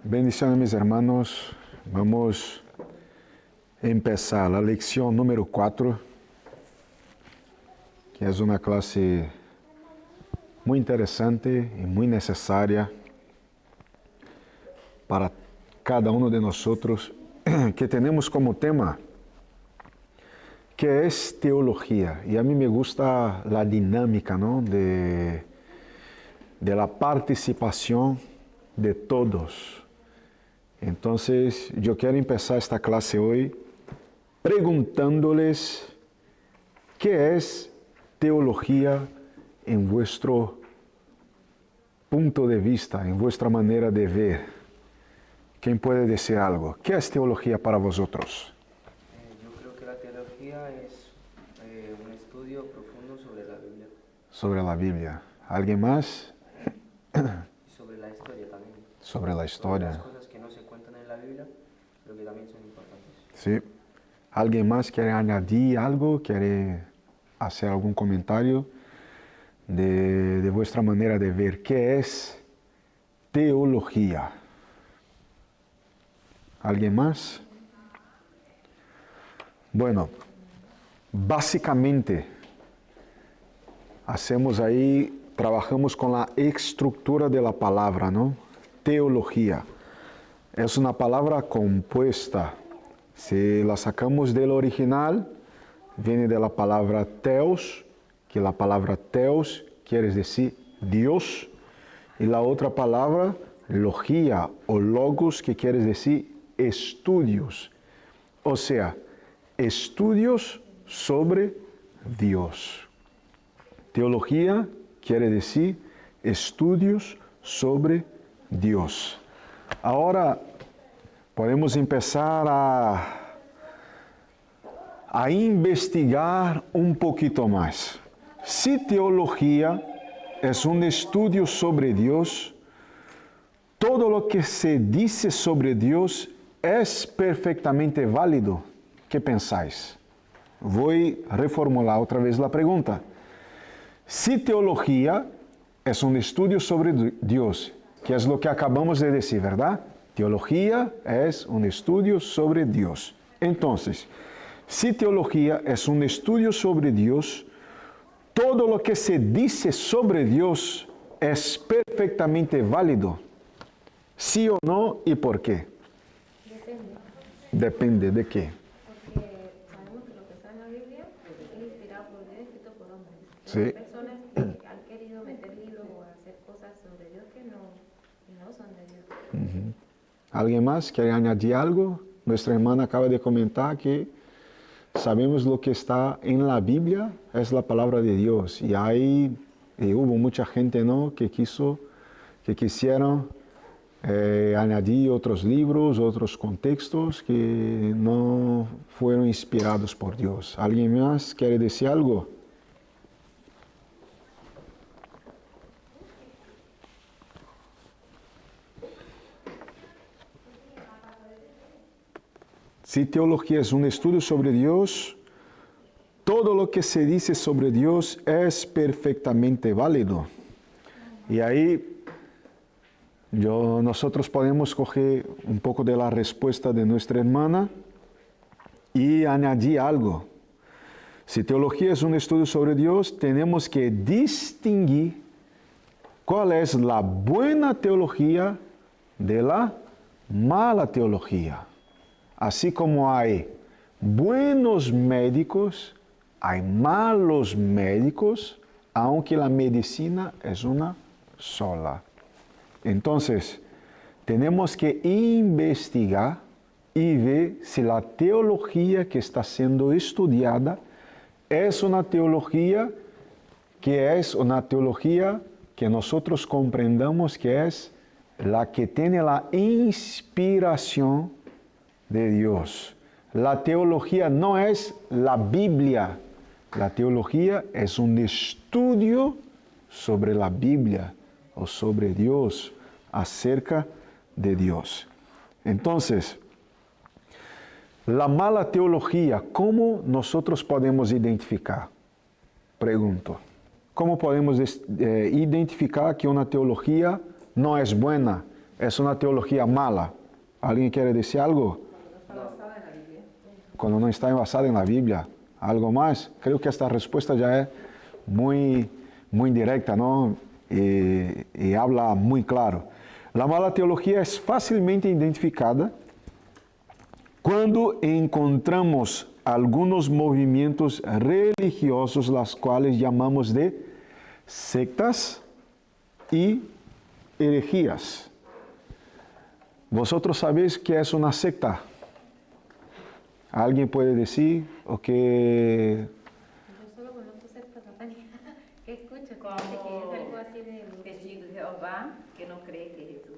Bendiciones mis hermanos, vamos a empezar la lección número 4, que es una clase muy interesante y muy necesaria para cada uno de nosotros, que tenemos como tema, que es teología. Y a mí me gusta la dinámica, ¿no? de la participación de todos. Entonces, yo quiero empezar esta clase hoy preguntándoles qué es teología en vuestro punto de vista, en vuestra manera de ver. ¿Quién puede decir algo? ¿Qué es teología para vosotros? Yo creo que la teología es un estudio profundo sobre la Biblia. Sobre la Biblia. ¿Alguien más? Y sobre la historia también. Sobre la historia. Sobre las cosas que no se cuentan en la Biblia, pero que también son importantes. Sí. ¿Alguien más quiere añadir algo? ¿Quiere hacer algún comentario de vuestra manera de ver? ¿Qué es teología? ¿Alguien más? Bueno, básicamente trabajamos con la estructura de la palabra, ¿no? Teología. Es una palabra compuesta. Si la sacamos del original, viene de la palabra theos, que la palabra theos quiere decir Dios, y la otra palabra, logía o logos, que quiere decir estudios. O sea, estudios sobre Dios. Teología quiere decir estudios sobre Dios. Ahora podemos empezar a investigar un poquito más. Si teología es un estudio sobre Dios, todo lo que se dice sobre Dios es perfectamente válido. ¿Qué pensáis? Voy a reformular otra vez la pregunta. Si teología es un estudio sobre Dios, que es lo que acabamos de decir, ¿verdad? Teología es un estudio sobre Dios. Entonces, si teología es un estudio sobre Dios, todo lo que se dice sobre Dios es perfectamente válido. ¿Sí o no y por qué? Depende. Depende de qué. Porque sabemos que lo que está en la Biblia es inspirado por Dios, escrito por hombres. Sí. Hay personas que han querido meter libros o hacer cosas sobre Dios que no son de Dios. ¿Alguien más quiere añadir algo? Nuestra hermana acaba de comentar que sabemos lo que está en la Biblia es la palabra de Dios. Y hubo mucha gente, ¿no?, que quisieron añadir otros libros, otros contextos que no fueron inspirados por Dios. ¿Alguien más quiere decir algo? Si teología es un estudio sobre Dios, todo lo que se dice sobre Dios es perfectamente válido. Y ahí nosotros podemos coger un poco de la respuesta de nuestra hermana y añadir algo. Si teología es un estudio sobre Dios, tenemos que distinguir cuál es la buena teología de la mala teología. Así como hay buenos médicos, hay malos médicos, aunque la medicina es una sola. Entonces, tenemos que investigar y ver si la teología que está siendo estudiada es una teología que nosotros comprendamos que es la que tiene la inspiración de Dios. La teología no es la Biblia. La teología es un estudio sobre la Biblia o sobre Dios, acerca de Dios. Entonces, la mala teología, ¿cómo nosotros podemos identificar? Pregunto. ¿Cómo podemos identificar que una teología no es buena, es una teología mala. ¿Alguien quiere decir algo? Cuando no está basada en la Biblia. ¿Algo más? Creo que esta respuesta ya es muy directa, ¿no? Y habla muy claro. La mala teología es fácilmente identificada cuando encontramos algunos movimientos religiosos, las cuales llamamos de sectas y herejías. ¿Vosotros sabéis qué es una secta? ¿Alguien puede decir o qué? Yo solo conozco sectas satánicas. ¿Qué escucho? Como Que es algo así de... Testigo de Jehová, que no cree que Jesús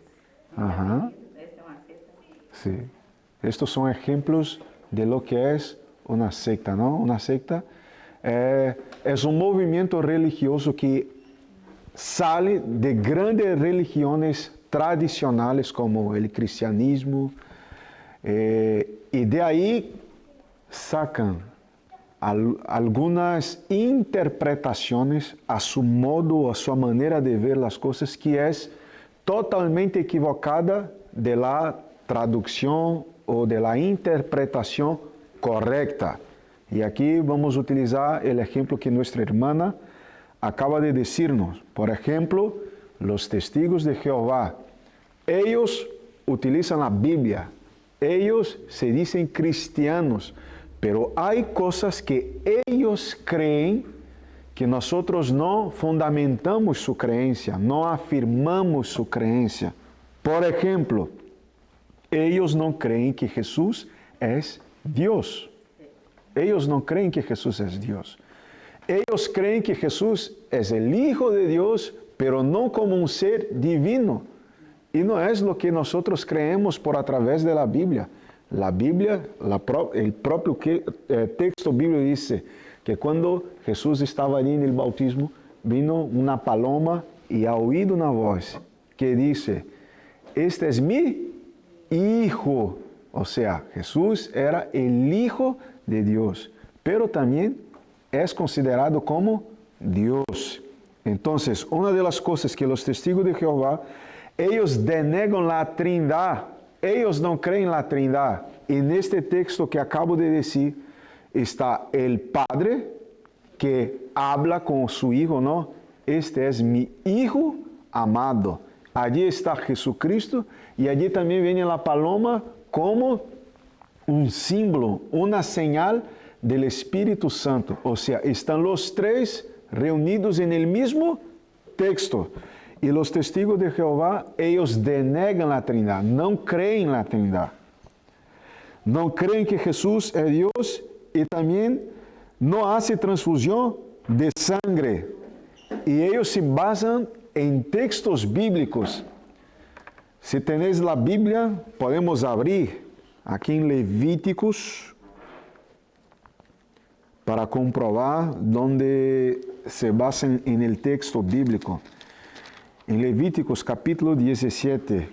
Ajá. es una secta. Sí. Estos son ejemplos de lo que es una secta, ¿no? Una secta es un movimiento religioso que sale de grandes religiones tradicionales como el cristianismo, y de ahí sacan algunas interpretaciones a su modo, a su manera de ver las cosas, que es totalmente equivocada de la traducción o de la interpretación correcta. Y aquí vamos a utilizar el ejemplo que nuestra hermana acaba de decirnos. Por ejemplo, los testigos de Jehová. Ellos utilizan la Biblia. Ellos se dicen cristianos, pero hay cosas que ellos creen que nosotros no fundamentamos su creencia, no afirmamos su creencia. Por ejemplo, ellos no creen que Jesús es Dios. Ellos no creen que Jesús es Dios. Ellos creen que Jesús es el Hijo de Dios, pero no como un ser divino. Y no es lo que nosotros creemos por a través de la Biblia. La Biblia, el propio texto bíblico dice que cuando Jesús estaba allí en el bautismo, vino una paloma y ha oído una voz que dice, este es mi Hijo. O sea, Jesús era el Hijo de Dios, pero también es considerado como Dios. Entonces, una de las cosas que los testigos de Jehová, ellos denegan la Trindad, ellos no creen en la Trindad. En este texto que acabo de decir, está el Padre que habla con su Hijo, ¿no? Este es mi Hijo amado. Allí está Jesucristo y allí también viene la paloma como un símbolo, una señal del Espíritu Santo. O sea, están los tres reunidos en el mismo texto. Y los testigos de Jehová, ellos denegan la Trindad, no creen en la Trindad. No creen que Jesús es Dios y también no hace transfusión de sangre. Y ellos se basan en textos bíblicos. Si tenéis la Biblia, podemos abrir aquí en Levíticos para comprobar donde se basan en el texto bíblico. En Levíticos capítulo 17,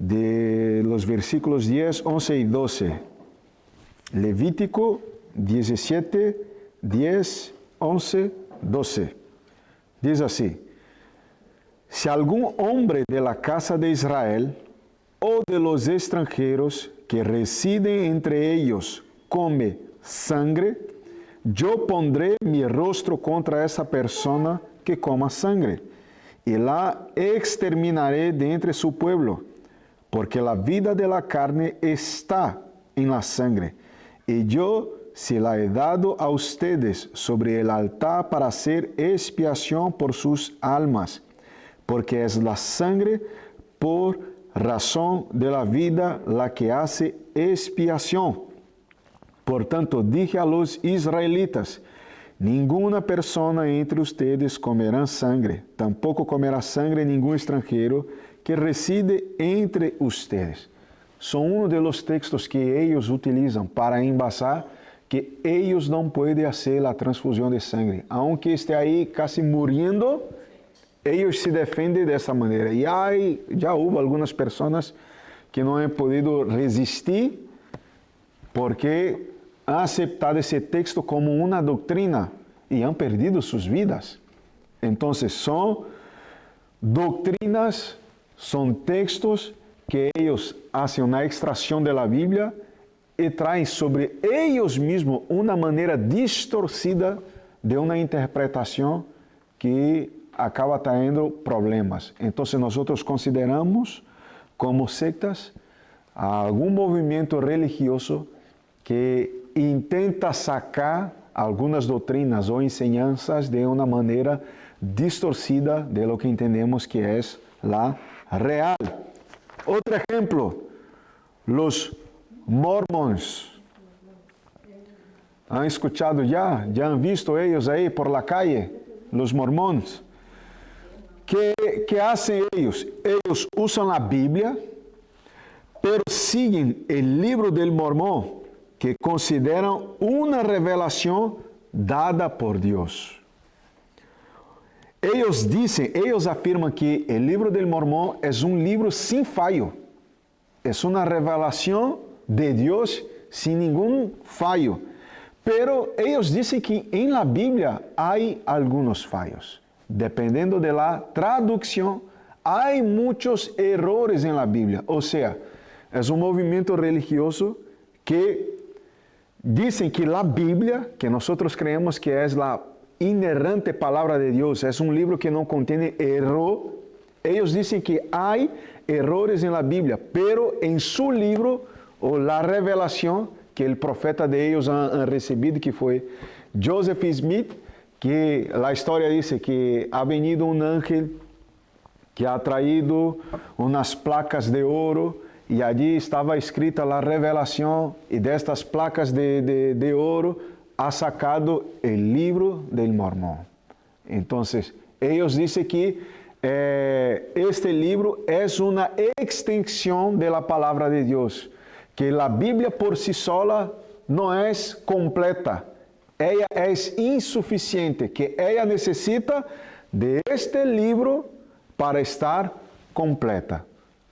de los versículos 10, 11 y 12. Levítico 17, 10, 11, 12. Dice así, si algún hombre de la casa de Israel o de los extranjeros que residen entre ellos come sangre, yo pondré mi rostro contra esa persona que coma sangre y la exterminaré de entre su pueblo, porque la vida de la carne está en la sangre, y yo se la he dado a ustedes sobre el altar para hacer expiación por sus almas, porque es la sangre por razón de la vida la que hace expiación. Por tanto, dije a los israelitas, ninguna persona entre ustedes comerá sangre, tampoco comerá sangre ningún extranjero que reside entre ustedes. Son uno de los textos que ellos utilizan para embasar que ellos no pueden hacer la transfusión de sangre. Aunque esté ahí casi muriendo, ellos se defienden de esa manera. Y ya hubo algunas personas que no han podido resistir porque han aceptado ese texto como una doctrina y han perdido sus vidas. Entonces son doctrinas, Son textos que ellos hacen una extracción de la Biblia y traen sobre ellos mismos una manera distorcida de una interpretación que acaba trayendo problemas. Entonces nosotros consideramos como sectas a algún movimiento religioso que intenta sacar algunas doctrinas o enseñanzas de una manera distorcida de lo que entendemos que es la real. Otro ejemplo, los mormones. ¿Han escuchado ya? ¿Ya han visto ellos ahí por la calle? Los mormones. ¿Qué hacen ellos? Ellos usan la Biblia, pero siguen el libro del Mormón, que consideran una revelación dada por Dios. Ellos afirman que el libro del Mormón es un libro sin fallo. Es una revelación de Dios sin ningún fallo. Pero ellos dicen que en la Biblia hay algunos fallos. Dependiendo de la traducción, hay muchos errores en la Biblia. O sea, es un movimiento religioso que dicen que la Biblia, que nosotros creemos que es la inerrante palabra de Dios, es un libro que no contiene error. Ellos dicen que hay errores en la Biblia, pero en su libro, o la revelación que el profeta de ellos han recibido, que fue Joseph Smith, que la historia dice que ha venido un ángel que ha traído unas placas de oro y allí estaba escrita la revelación, y de estas placas de oro ha sacado el libro del Mormón. Entonces, ellos dicen que este libro es una extensión de la palabra de Dios, que la Biblia por sí sola no es completa, ella es insuficiente, que ella necesita de este libro para estar completa.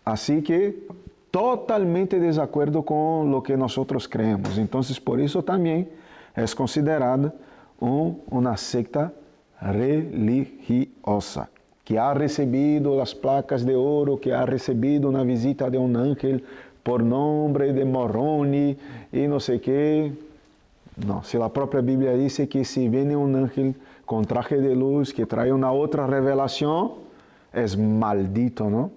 Así que totalmente desacuerdo con lo que nosotros creemos. Entonces, por eso también es considerada una secta religiosa, que ha recibido las placas de oro, que ha recibido una visita de un ángel por nombre de Moroni y no sé qué. No, si la propia Biblia dice que si viene un ángel con traje de luz que trae una otra revelación, es maldito, ¿no?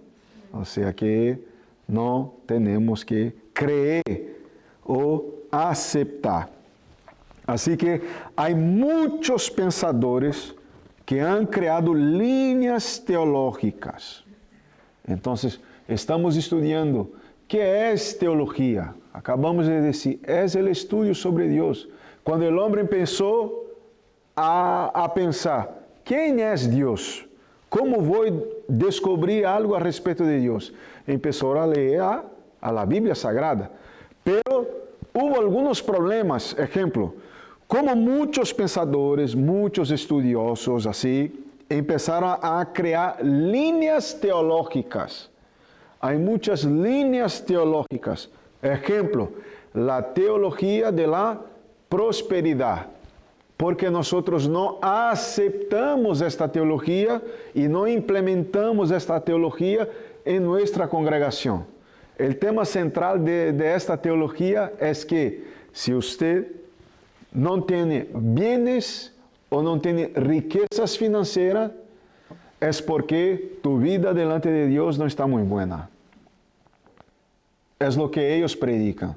O sea que no tenemos que creer o aceptar. Así que hay muchos pensadores que han creado líneas teológicas. Entonces, estamos estudiando qué es teología. Acabamos de decir, es el estudio sobre Dios. Cuando el hombre empezó a pensar, ¿quién es Dios? ¿Cómo voy a descubrir algo a respecto de Dios? Empezó a leer a la Biblia Sagrada. Pero hubo algunos problemas. Ejemplo, como muchos pensadores, muchos estudiosos así, empezaron a crear líneas teológicas. Hay muchas líneas teológicas. Ejemplo, la teología de la prosperidad. Porque nosotros no aceptamos esta teología y no implementamos esta teología en nuestra congregación. El tema central de esta teología es que si usted no tiene bienes o no tiene riquezas financieras, es porque tu vida delante de Dios no está muy buena. Es lo que ellos predican.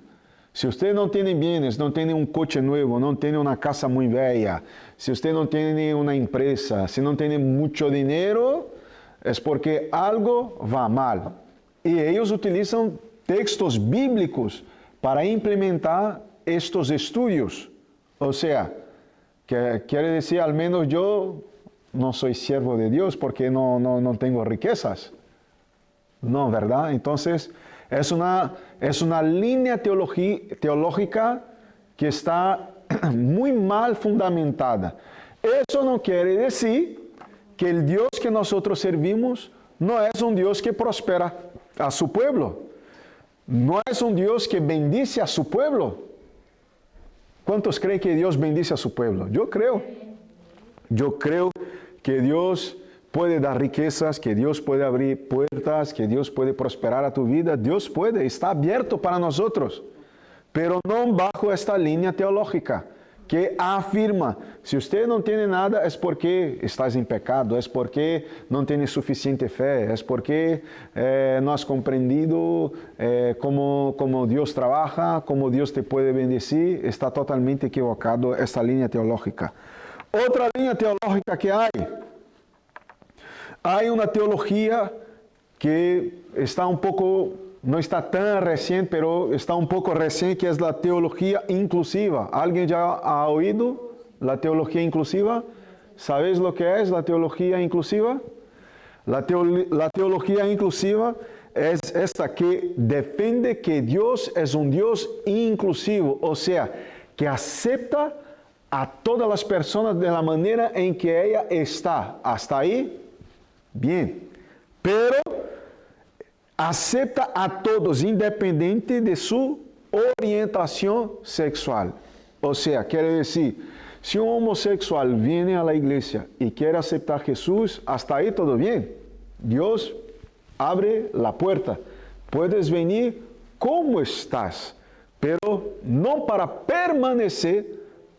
Si usted no tiene bienes, no tiene un coche nuevo, no tiene una casa muy bella, si usted no tiene una empresa, si no tiene mucho dinero, es porque algo va mal. Y ellos utilizan textos bíblicos para implementar estos estudios. O sea, que quiere decir, al menos yo no soy siervo de Dios porque no tengo riquezas. No, ¿verdad? Entonces, es una línea teológica que está muy mal fundamentada. Eso no quiere decir que el Dios que nosotros servimos no es un Dios que prospera a su pueblo. No es un Dios que bendice a su pueblo. ¿Cuántos creen que Dios bendice a su pueblo? Yo creo. Yo creo que Dios puede dar riquezas, que Dios puede abrir puertas, que Dios puede prosperar a tu vida. Dios puede, está abierto para nosotros, pero no bajo esta línea teológica que afirma, si usted no tiene nada es porque estás en pecado, es porque no tienes suficiente fe, es porque no has comprendido cómo Dios trabaja, cómo Dios te puede bendecir. Está totalmente equivocado esta línea teológica. Otra línea teológica que hay una teología que está un poco, no está tan recién, pero está un poco recién, que es la teología inclusiva. ¿Alguien ya ha oído la teología inclusiva? ¿Sabéis lo que es la teología inclusiva? La teología inclusiva es esta que defiende que Dios es un Dios inclusivo, o sea, que acepta a todas las personas de la manera en que ella está. ¿Hasta ahí? Bien. Pero acepta a todos, independente de su orientación sexual. O sea, quiere decir, si un homosexual viene a la iglesia y quiere aceptar a Jesús, hasta ahí todo bien. Dios abre la puerta. Puedes venir como estás, pero no para permanecer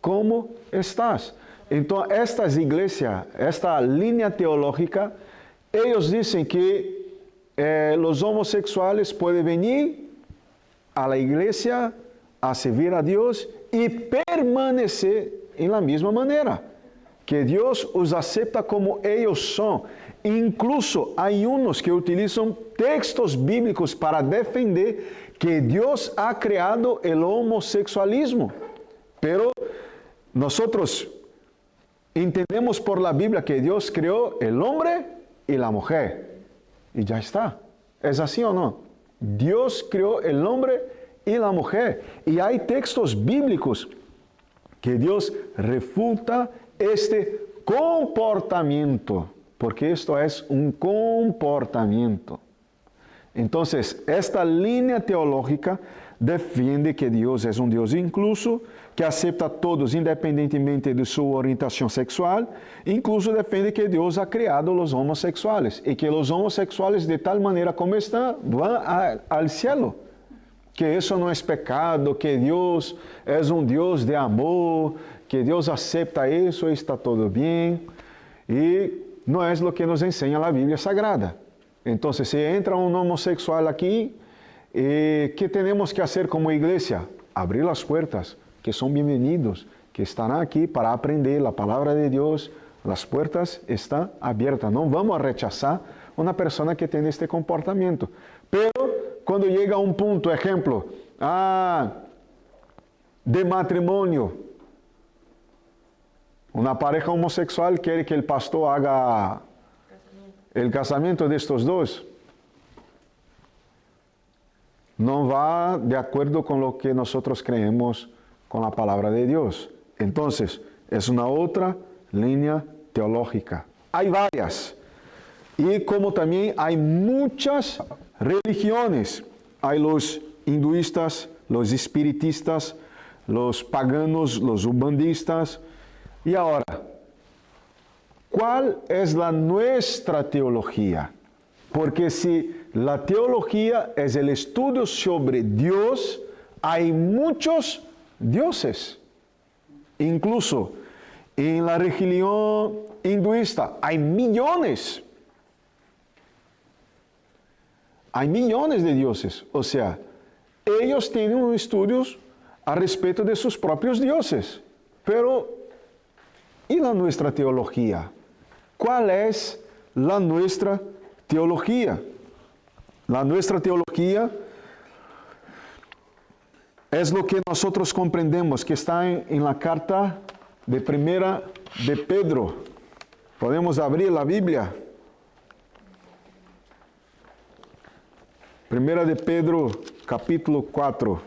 como estás. Entonces, estas iglesias, esta línea teológica, ellos dicen que los homosexuales pueden venir a la iglesia a servir a Dios y permanecer en la misma manera, que Dios os acepta como ellos son. Incluso hay unos que utilizan textos bíblicos para defender que Dios ha creado el homosexualismo, pero nosotros entendemos por la Biblia que Dios creó el hombre y la mujer. Y ya está. ¿Es así o no? Dios creó el hombre y la mujer. Y hay textos bíblicos que Dios refuta este comportamiento, porque esto es un comportamiento. Entonces, esta línea teológica defiende que Dios es un Dios incluso, que acepta a todos independentemente de su orientación sexual. Incluso defiende que Dios ha creado los homosexuales y que los homosexuales, de tal manera como están, van al cielo. Que eso no es pecado, que Dios es un Dios de amor, que Dios acepta eso y está todo bien. Y no es lo que nos enseña la Biblia Sagrada. Entonces, si entra un homosexual aquí, ¿qué tenemos que hacer como iglesia? Abrir las puertas, que son bienvenidos, que estarán aquí para aprender la palabra de Dios. Las puertas están abiertas. No vamos a rechazar una persona que tiene este comportamiento. Pero cuando llega a un punto, ejemplo, de matrimonio, una pareja homosexual quiere que el pastor haga el casamiento de estos dos. No va de acuerdo con lo que nosotros creemos con la palabra de Dios. Entonces, es una otra línea teológica. Hay varias. Y como también hay muchas religiones. Hay los hinduistas, los espiritistas, los paganos, los umbandistas. Y ahora, ¿cuál es la nuestra teología? Porque si la teología es el estudio sobre Dios, hay muchos dioses. Incluso en la religión hinduista hay millones. Hay millones de dioses. O sea, ellos tienen un estudio a respecto de sus propios dioses. Pero, ¿y la nuestra teología? ¿Cuál es la nuestra teología? La nuestra teología es lo que nosotros comprendemos, que está en la carta de Primera de Pedro. Podemos abrir la Biblia. Primera de Pedro, capítulo 4.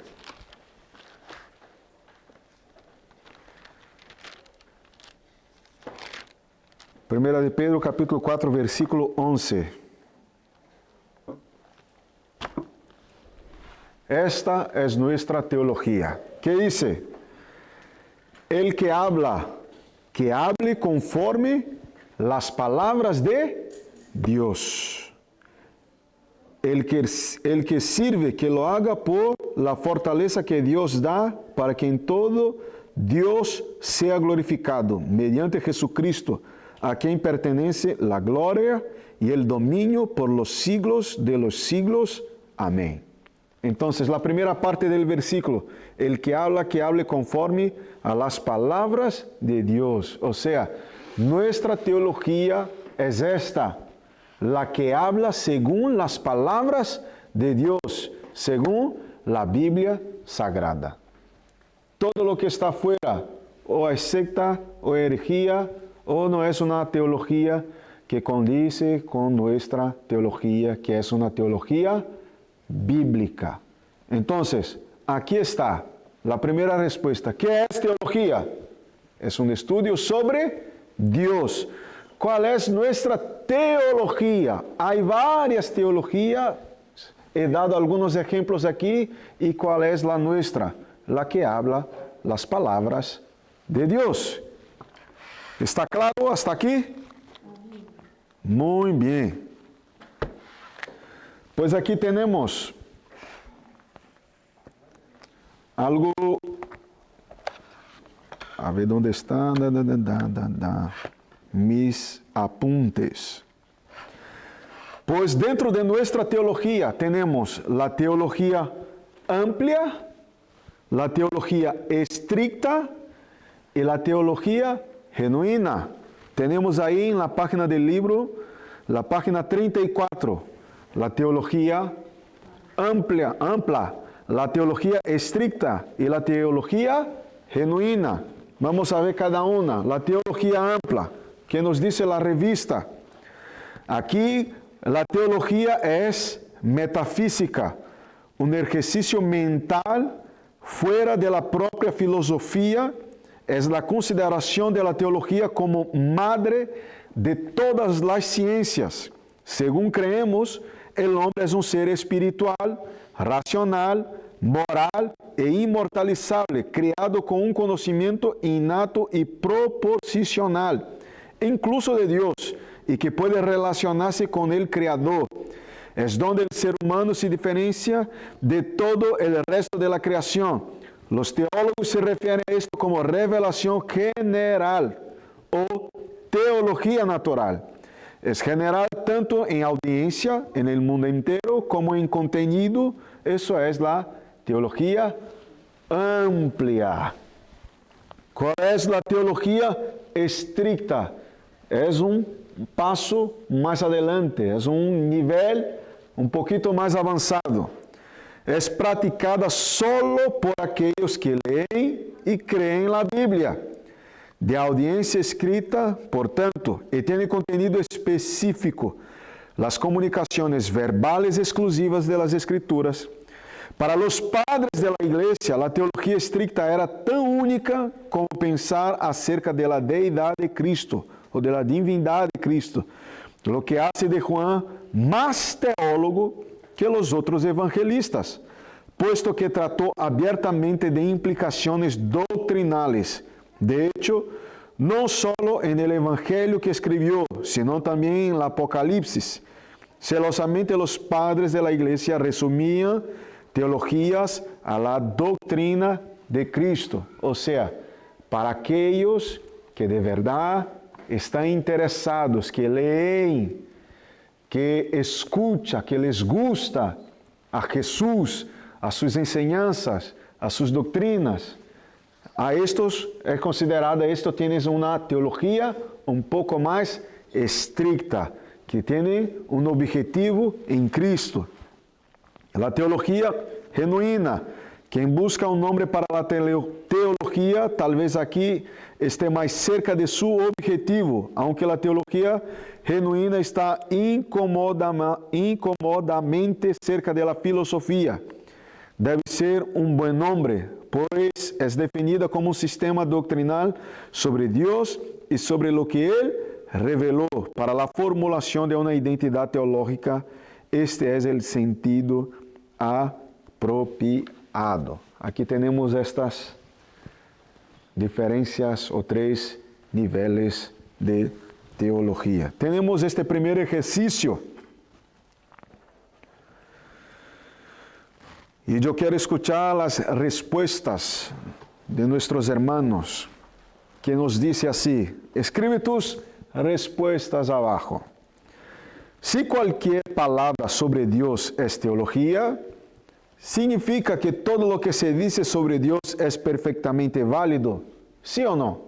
Primera de Pedro, capítulo 4, versículo 11. Esta es nuestra teología. ¿Qué dice? El que habla, que hable conforme las palabras de Dios. El que sirve, que lo haga por la fortaleza que Dios da para que en todo Dios sea glorificado mediante Jesucristo, a quien pertenece la gloria y el dominio por los siglos de los siglos. Amén. Entonces, la primera parte del versículo, el que hable conforme a las palabras de Dios. O sea, nuestra teología es esta, la que habla según las palabras de Dios, según la Biblia Sagrada. Todo lo que está fuera, o es secta, o herejía, o no es una teología que condice con nuestra teología, que es una teología bíblica. Entonces, aquí está la primera respuesta. ¿Qué es teología? Es un estudio sobre Dios. ¿Cuál es nuestra teología? Hay varias teologías. He dado algunos ejemplos aquí. ¿Y cuál es la nuestra? La que habla las palabras de Dios. ¿Está claro hasta aquí? Muy bien. Pues aquí tenemos algo. A ver dónde están. Mis apuntes. Pues dentro de nuestra teología tenemos la teología amplia, la teología estricta y la teología genuina. Tenemos ahí en la página del libro, la página 34, la teología amplia, la teología estricta y la teología genuina. Vamos a ver cada una. La teología amplia, que nos dice la revista. Aquí la teología es metafísica, un ejercicio mental fuera de la propia filosofía. Es la consideración de la teología como madre de todas las ciencias. Según creemos, el hombre es un ser espiritual, racional, moral e inmortalizable, creado con un conocimiento innato y proposicional, incluso de Dios, y que puede relacionarse con el Creador. Es donde el ser humano se diferencia de todo el resto de la creación. Los teólogos se refieren a esto como revelación general o teología natural. Es general tanto en audiencia, en el mundo entero, como en contenido. Eso es la teología amplia. ¿Cuál es la teología estricta? Es un paso más adelante, es un nivel un poquito más avanzado. Es practicada solo por aquellos que leen y creen la Biblia. De audiencia escrita, por tanto, y tiene contenido específico. Las comunicaciones verbales exclusivas de las Escrituras. Para los padres de la Iglesia, la teología estricta era tan única como pensar acerca de la deidad de Cristo o de la divindad de Cristo, lo que hace de Juan más teólogo que los otros evangelistas, puesto que trató abiertamente de implicaciones doctrinales. De hecho, no solo en el Evangelio que escribió, sino también en el Apocalipsis. Celosamente los padres de la Iglesia resumían teologías a la doctrina de Cristo. O sea, para aquellos que de verdad están interesados, que leen, que escuchan, que les gusta a Jesús, a sus enseñanzas, a sus doctrinas. A estos es considerada, esto tienes una teología un poco más estricta, que tiene un objetivo en Cristo. La teología genuina, quien busca un nombre para la teología, tal vez aquí esté más cerca de su objetivo, aunque la teología genuina está incomodamente cerca de la filosofía. Debe ser un buen nombre, pues es definida como un sistema doctrinal sobre Dios y sobre lo que Él reveló para la formulación de una identidad teológica. Este es el sentido apropiado. Aquí tenemos estas diferencias o tres niveles de teología. Tenemos este primer ejercicio. Y yo quiero escuchar las respuestas de nuestros hermanos, que nos dice así. Escribe tus respuestas abajo. Si cualquier palabra sobre Dios es teología, ¿significa que todo lo que se dice sobre Dios es perfectamente válido? ¿Sí o no?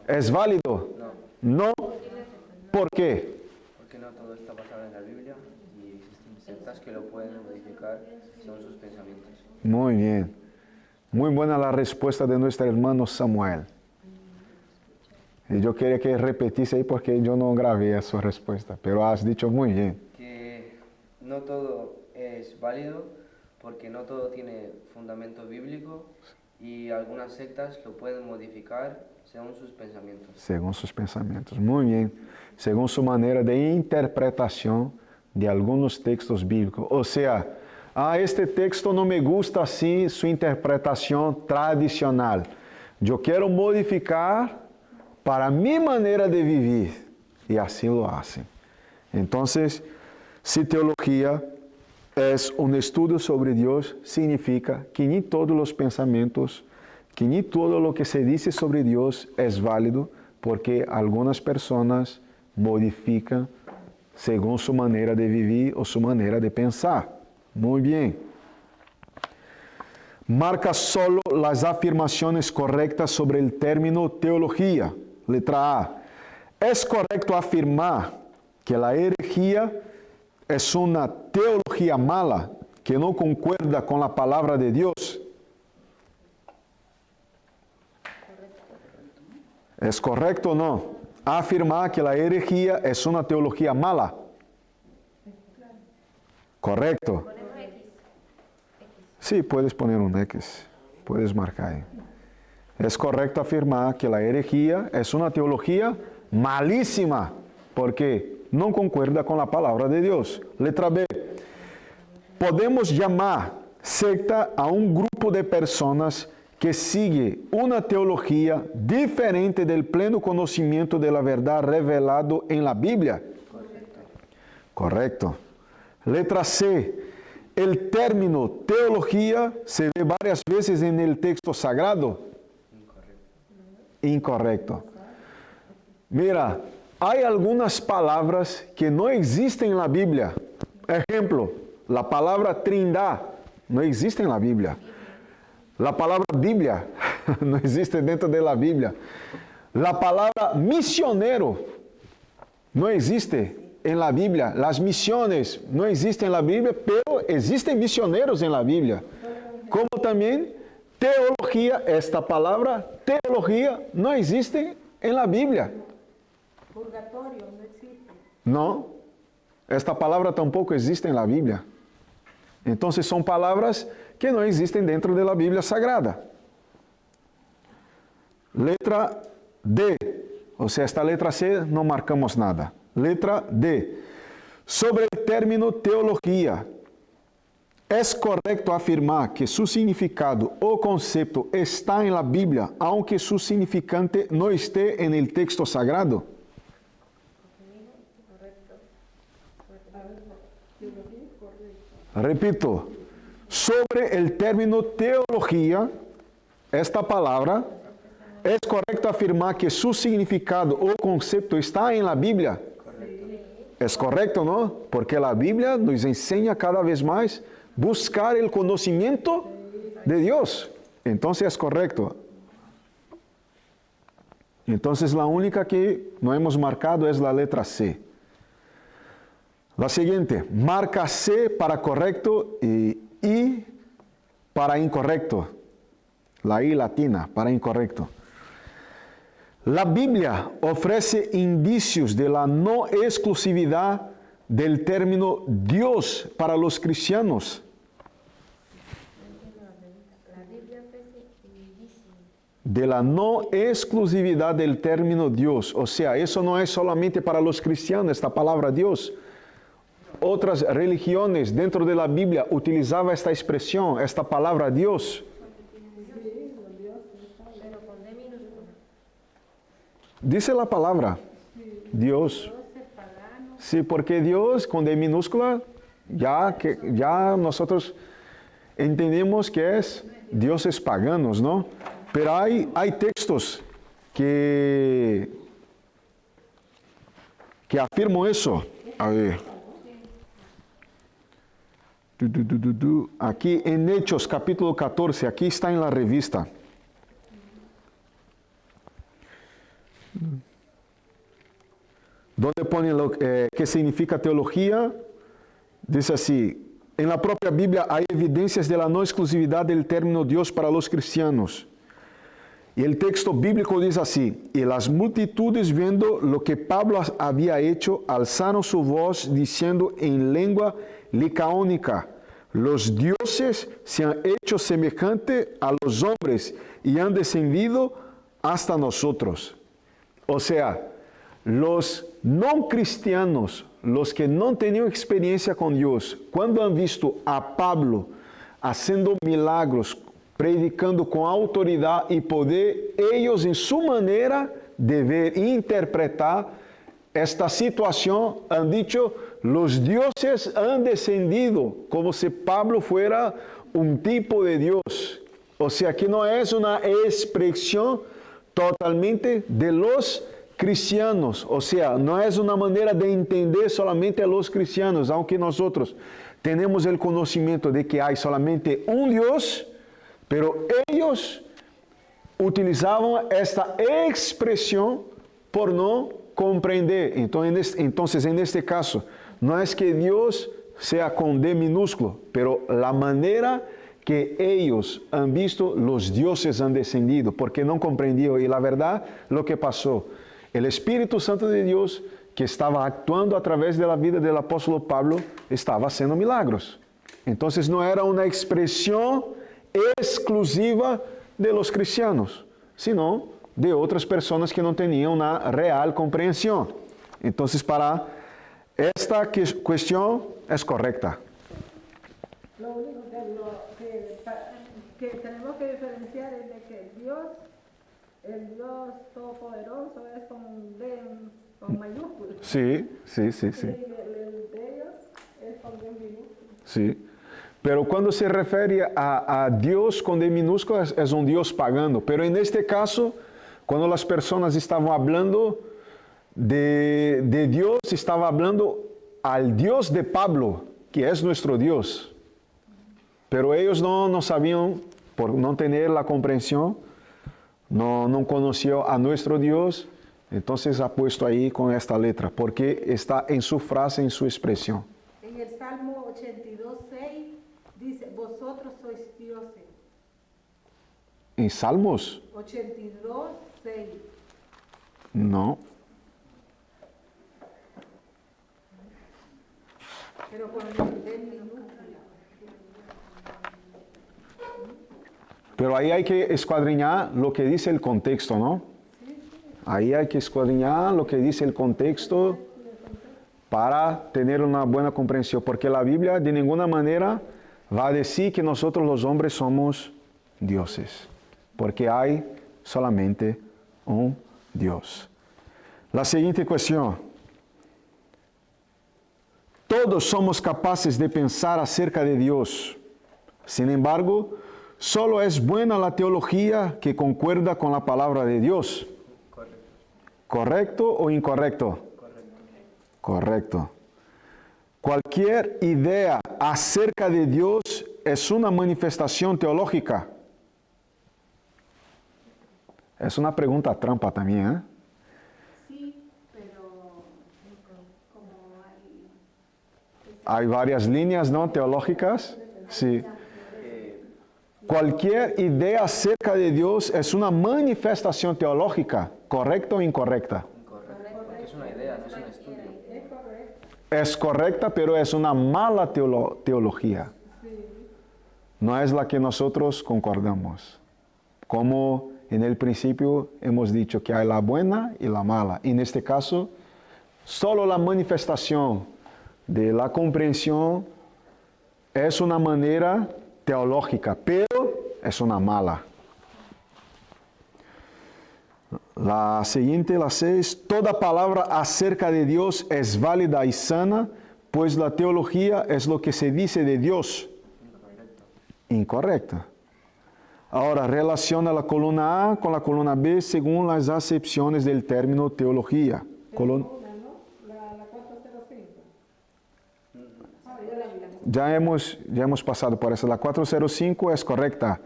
¿Es válido? No. ¿Por qué? Porque no todo está basado en la Biblia y existen sectas que lo pueden modificar según sus pensamientos. Muy bien. Muy buena la respuesta de nuestro hermano Samuel. Y yo quería que repetisse ahí porque yo no grabé su respuesta, pero has dicho muy bien. Que no todo es válido porque no todo tiene fundamento bíblico y algunas sectas lo pueden modificar según sus pensamientos. Según sus pensamientos. Muy bien. Según su manera de interpretación de algunos textos bíblicos. O sea, este texto no me gusta así, su interpretación tradicional. Yo quiero modificar para mi manera de vivir. Y así lo hacen. Entonces, si teología es un estudio sobre Dios, significa que ni todos los pensamientos, que ni todo lo que se dice sobre Dios es válido, porque algunas personas modifican según su manera de vivir o su manera de pensar. Muy bien. Marca solo las afirmaciones correctas sobre el término teología. Letra A. ¿Es correcto afirmar que la herejía es una teología mala que no concuerda con la palabra de Dios? ¿Es correcto o no? Afirmar que la herejía es una teología mala. Correcto. Sí, puedes poner un X. Puedes marcar ahí. Es correcto afirmar que la herejía es una teología malísima, porque no concuerda con la palabra de Dios. Letra B. Podemos llamar secta a un grupo de personas que sigue una teología diferente del pleno conocimiento de la verdad revelado en la Biblia. Correcto. Letra C. El término teología se ve varias veces en el texto sagrado. Incorrecto. Mira, hay algunas palabras que no existen en la Biblia. Ejemplo, la palabra Trindad no existe en la Biblia. La palabra Biblia no existe dentro de la Biblia. La palabra misionero no existe en la Biblia. Las misiones no existen en la Biblia, pero existen misioneros en la Biblia. Como también teología, esta palabra teología no existe en la Biblia. Purgatorio no existe. No, esta palabra tampoco existe en la Biblia. Entonces son palabras que no existen dentro de la Biblia Sagrada. Letra D, o sea, esta letra C no marcamos nada. Letra D, sobre el término teología. ¿Es correcto afirmar que su significado o concepto está en la Biblia, aunque su significante no esté en el texto sagrado? Repito, sobre el término teología, esta palabra, ¿es correcto afirmar que su significado o concepto está en la Biblia? Es correcto, ¿no? Porque la Biblia nos enseña cada vez más buscar el conocimiento de Dios. Entonces es correcto. Entonces la única que no hemos marcado es la letra C. La siguiente, marca C para correcto y I para incorrecto. La I latina para incorrecto. La Biblia ofrece indicios de la no exclusividad del término Dios para los cristianos. De la no exclusividad del término Dios. O sea, eso no es solamente para los cristianos, esta palabra Dios. Otras religiones dentro de la Biblia utilizaban esta expresión, esta palabra Dios. Dice la palabra, Dios. Sí, porque Dios con D minúscula, ya nosotros entendemos que es dioses paganos, ¿no? Pero hay textos que afirman eso. A ver. Aquí en Hechos capítulo 14, aquí está en la revista. Donde pone qué significa teología, dice así, en la propia Biblia hay evidencias de la no exclusividad del término Dios para los cristianos. Y el texto bíblico dice así, y las multitudes viendo lo que Pablo había hecho, alzaron su voz diciendo en lengua licaónica, los dioses se han hecho semejante a los hombres y han descendido hasta nosotros. O sea, los no cristianos, los que no tenían experiencia con Dios, cuando han visto a Pablo haciendo milagros, predicando con autoridad y poder, ellos en su manera de ver e interpretar esta situación han dicho, los dioses han descendido, como si Pablo fuera un tipo de Dios. O sea, que no es una expresión totalmente de los cristianos, o sea, no es una manera de entender solamente a los cristianos, aunque nosotros tenemos el conocimiento de que hay solamente un Dios, pero ellos utilizaban esta expresión por no comprender. Entonces, en este caso, no es que Dios sea con D minúsculo, pero la manera que ellos han visto, los dioses han descendido, porque no comprendió. Y la verdad, lo que pasó, el Espíritu Santo de Dios, que estaba actuando a través de la vida del apóstol Pablo, estaba haciendo milagros. Entonces no era una expresión exclusiva de los cristianos, sino de otras personas que no tenían una real comprensión. Entonces, para esta cuestión es correcta. Lo único que tenemos que diferenciar es de que el Dios Todopoderoso es con D, con mayúsculas. Sí. Y el de ellos es con D minúsculas. Sí. Pero cuando se refiere a Dios con D minúscula es un Dios pagano. Pero en este caso, cuando las personas estaban hablando de Dios, estaba hablando al Dios de Pablo, que es nuestro Dios. Pero ellos no sabían, por no tener la comprensión, no conoció a nuestro Dios, entonces ha puesto ahí con esta letra, porque está en su frase, en su expresión. En el Salmo 82:6 dice, vosotros sois dioses. ¿En Salmos? 82:6. No. Pero con el D minúscula. Pero ahí hay que escuadriñar lo que dice el contexto, ¿no? Ahí hay que escuadriñar lo que dice el contexto para tener una buena comprensión, porque la Biblia de ninguna manera va a decir que nosotros los hombres somos dioses, porque hay solamente un Dios. La siguiente cuestión. Todos somos capaces de pensar acerca de Dios. Sin embargo, solo es buena la teología que concuerda con la palabra de Dios. ¿Correcto o incorrecto? Correcto. Cualquier idea acerca de Dios es una manifestación teológica. Es una pregunta trampa también, ¿eh? Sí, pero como Hay varias líneas, ¿no? Teológicas. Sí. Cualquier idea acerca de Dios es una manifestación teológica, ¿correcta o incorrecta? Incorrecto, porque es una idea, no es un estudio. Es correcta, pero es una mala teología. No es la que nosotros concordamos. Como en el principio hemos dicho que hay la buena y la mala. En este caso, solo la manifestación de la comprensión es una manera teológica, pero es una mala. La siguiente, la 6. Toda palabra acerca de Dios es válida y sana, pues la teología es lo que se dice de Dios. Incorrecta. Ahora, relaciona la columna A con la columna B según las acepciones del término teología. Una, ¿no? La 405. Ya hemos pasado por eso. La 405 es correcta.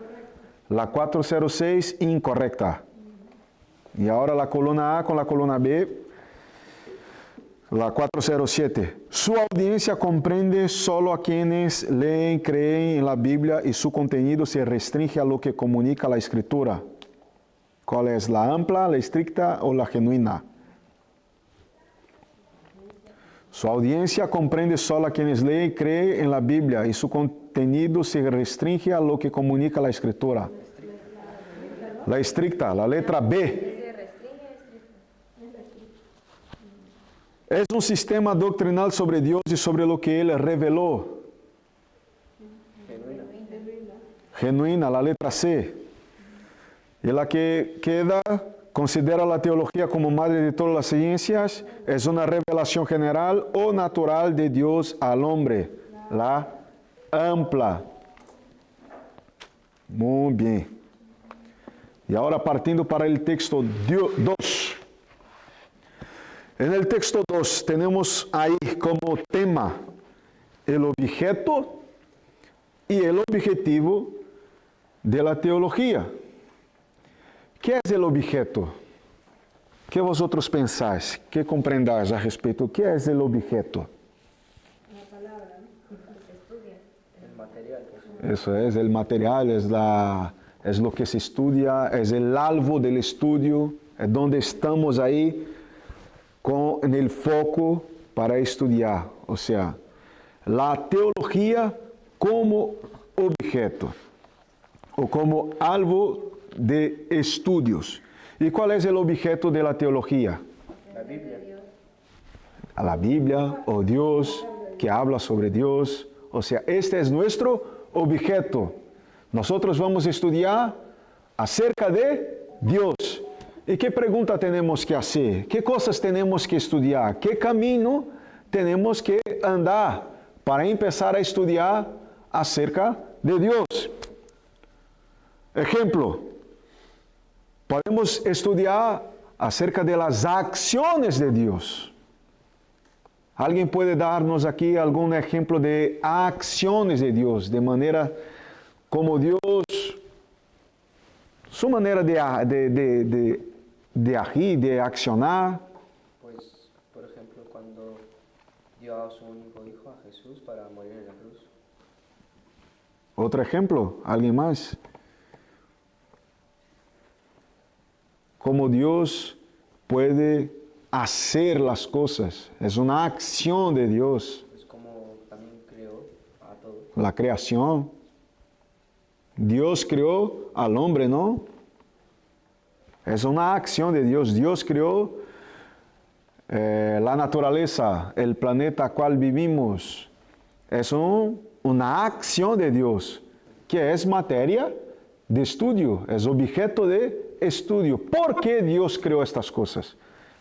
La 406 incorrecta. Y ahora la columna A con la columna B. La 407. Su audiencia comprende solo a quienes leen, creen en la Biblia y su contenido se restringe a lo que comunica la Escritura. ¿Cuál es? ¿La amplia, la estricta o la genuina? Su audiencia comprende solo a quienes leen y creen en la Biblia y su contenido se restringe a lo que comunica la Escritura. La estricta, la letra B. Se restringe estricto. Es un sistema doctrinal sobre Dios y sobre lo que Él reveló. Genuina, la letra C. Y la que queda, considera la teología como madre de todas las ciencias, es una revelación general o natural de Dios al hombre. La amplia. Muy bien. Y ahora partiendo para el texto 2. En el texto 2 tenemos ahí como tema el objeto y el objetivo de la teología. ¿Qué es el objeto? ¿Qué vosotros pensáis? ¿Qué comprendáis a respecto? ¿Qué es el objeto? El material. Eso es el material, es lo que se estudia, es el alvo del estudio, es donde estamos ahí con el foco para estudiar. O sea, la teología como objeto o como alvo de estudios. ¿Y cuál es el objeto de la teología? La Biblia. A la Biblia o Dios, que habla sobre Dios. O sea, este es nuestro objeto. Nosotros vamos a estudiar acerca de Dios. ¿Y qué pregunta tenemos que hacer? ¿Qué cosas tenemos que estudiar? ¿Qué camino tenemos que andar para empezar a estudiar acerca de Dios? Ejemplo, podemos estudiar acerca de las acciones de Dios. ¿Alguien puede darnos aquí algún ejemplo de acciones de Dios? De manera como Dios, su manera de agir, de accionar. Pues, por ejemplo, cuando dio a su único hijo, a Jesús, para morir en la cruz. Otro ejemplo, ¿alguien más? Cómo Dios puede hacer las cosas. Es una acción de Dios. Es como también creó a todo. La creación. Dios creó al hombre, ¿no? Es una acción de Dios. Dios creó la naturaleza, el planeta cual vivimos. Es una acción de Dios, que es materia de estudio, es objeto de estudio. ¿Por qué Dios creó estas cosas?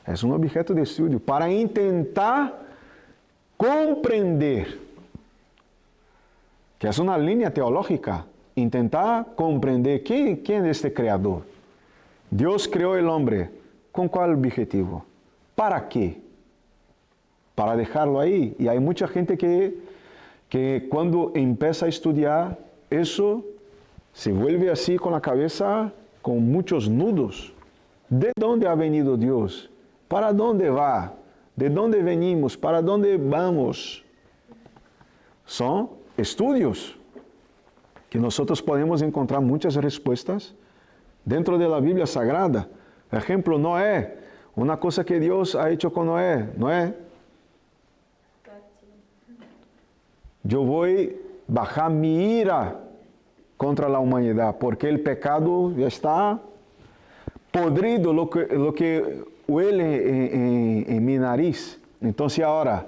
Es un objeto de estudio para intentar comprender, que es una línea teológica, intentar comprender quién es este creador. Dios creó el hombre, ¿con cuál objetivo? ¿Para qué? Para dejarlo ahí. Y hay mucha gente que cuando empieza a estudiar eso, se vuelve así con la cabeza con muchos nudos. ¿De dónde ha venido Dios? ¿Para dónde va? ¿De dónde venimos? ¿Para dónde vamos? Son estudios que nosotros podemos encontrar muchas respuestas dentro de la Biblia Sagrada. Ejemplo, Noé. Una cosa que Dios ha hecho con Noé. Noé, yo voy a bajar mi ira contra la humanidad, porque el pecado ya está podrido, lo que huele en mi nariz. Entonces ahora,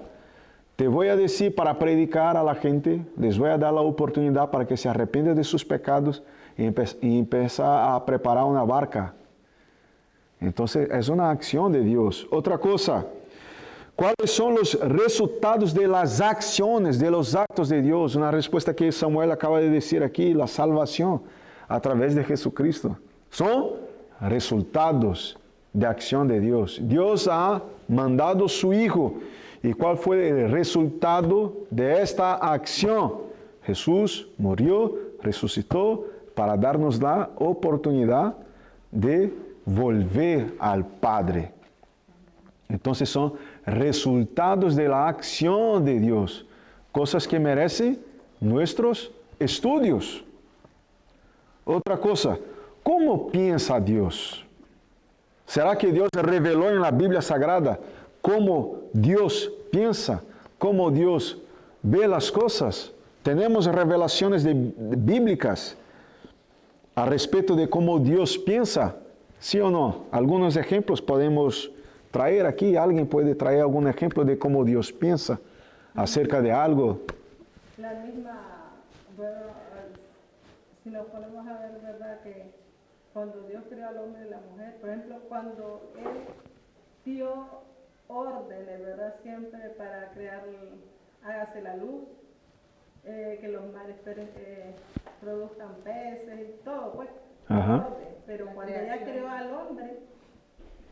te voy a decir para predicar a la gente, les voy a dar la oportunidad para que se arrepientan de sus pecados y empezar a preparar una barca Entonces es una acción de Dios. Otra cosa, ¿cuáles son los resultados de las acciones, de los actos de Dios? Una respuesta que Samuel acaba de decir aquí, la salvación a través de Jesucristo. Son resultados de acción de Dios. Dios ha mandado su Hijo. ¿Y cuál fue el resultado de esta acción? Jesús murió, resucitó para darnos la oportunidad de volver al Padre. Entonces son resultados de la acción de Dios, cosas que merecen nuestros estudios. Otra cosa, ¿cómo piensa Dios? ¿Será que Dios reveló en la Biblia Sagrada cómo Dios piensa, cómo Dios ve las cosas? Tenemos revelaciones bíblicas a respecto de cómo Dios piensa, ¿sí o no? Algunos ejemplos podemos traer aquí. ¿Alguien puede traer algún ejemplo de cómo Dios piensa acerca de algo? La misma, bueno, si nos ponemos a ver, ¿verdad? Que cuando Dios creó al hombre y la mujer, por ejemplo, cuando Él dio órdenes, ¿verdad? Siempre para crear, hágase la luz, que los mares produzcan peces y todo, pues. Ajá. Pero cuando ya creó al hombre,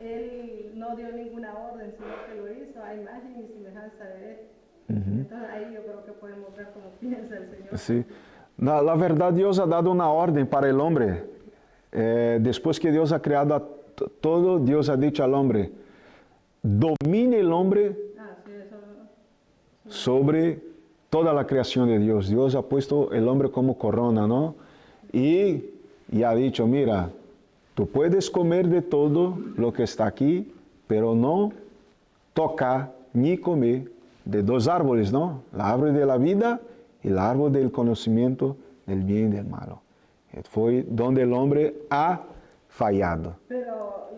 Él no dio ninguna orden, sino que lo hizo a imagen y semejanza de Él. Entonces ahí yo creo que podemos ver cómo piensa el Señor. Sí. La verdad, Dios ha dado una orden para el hombre. Después que Dios ha creado todo, Dios ha dicho al hombre, domine el hombre sobre toda la creación de Dios. Dios ha puesto el hombre como corona, ¿no? Y ha dicho, mira, tú puedes comer de todo lo que está aquí, pero no tocar ni comer de dos árboles, ¿no? El árbol de la vida y el árbol del conocimiento del bien y del malo. Fue donde el hombre ha fallado. Pero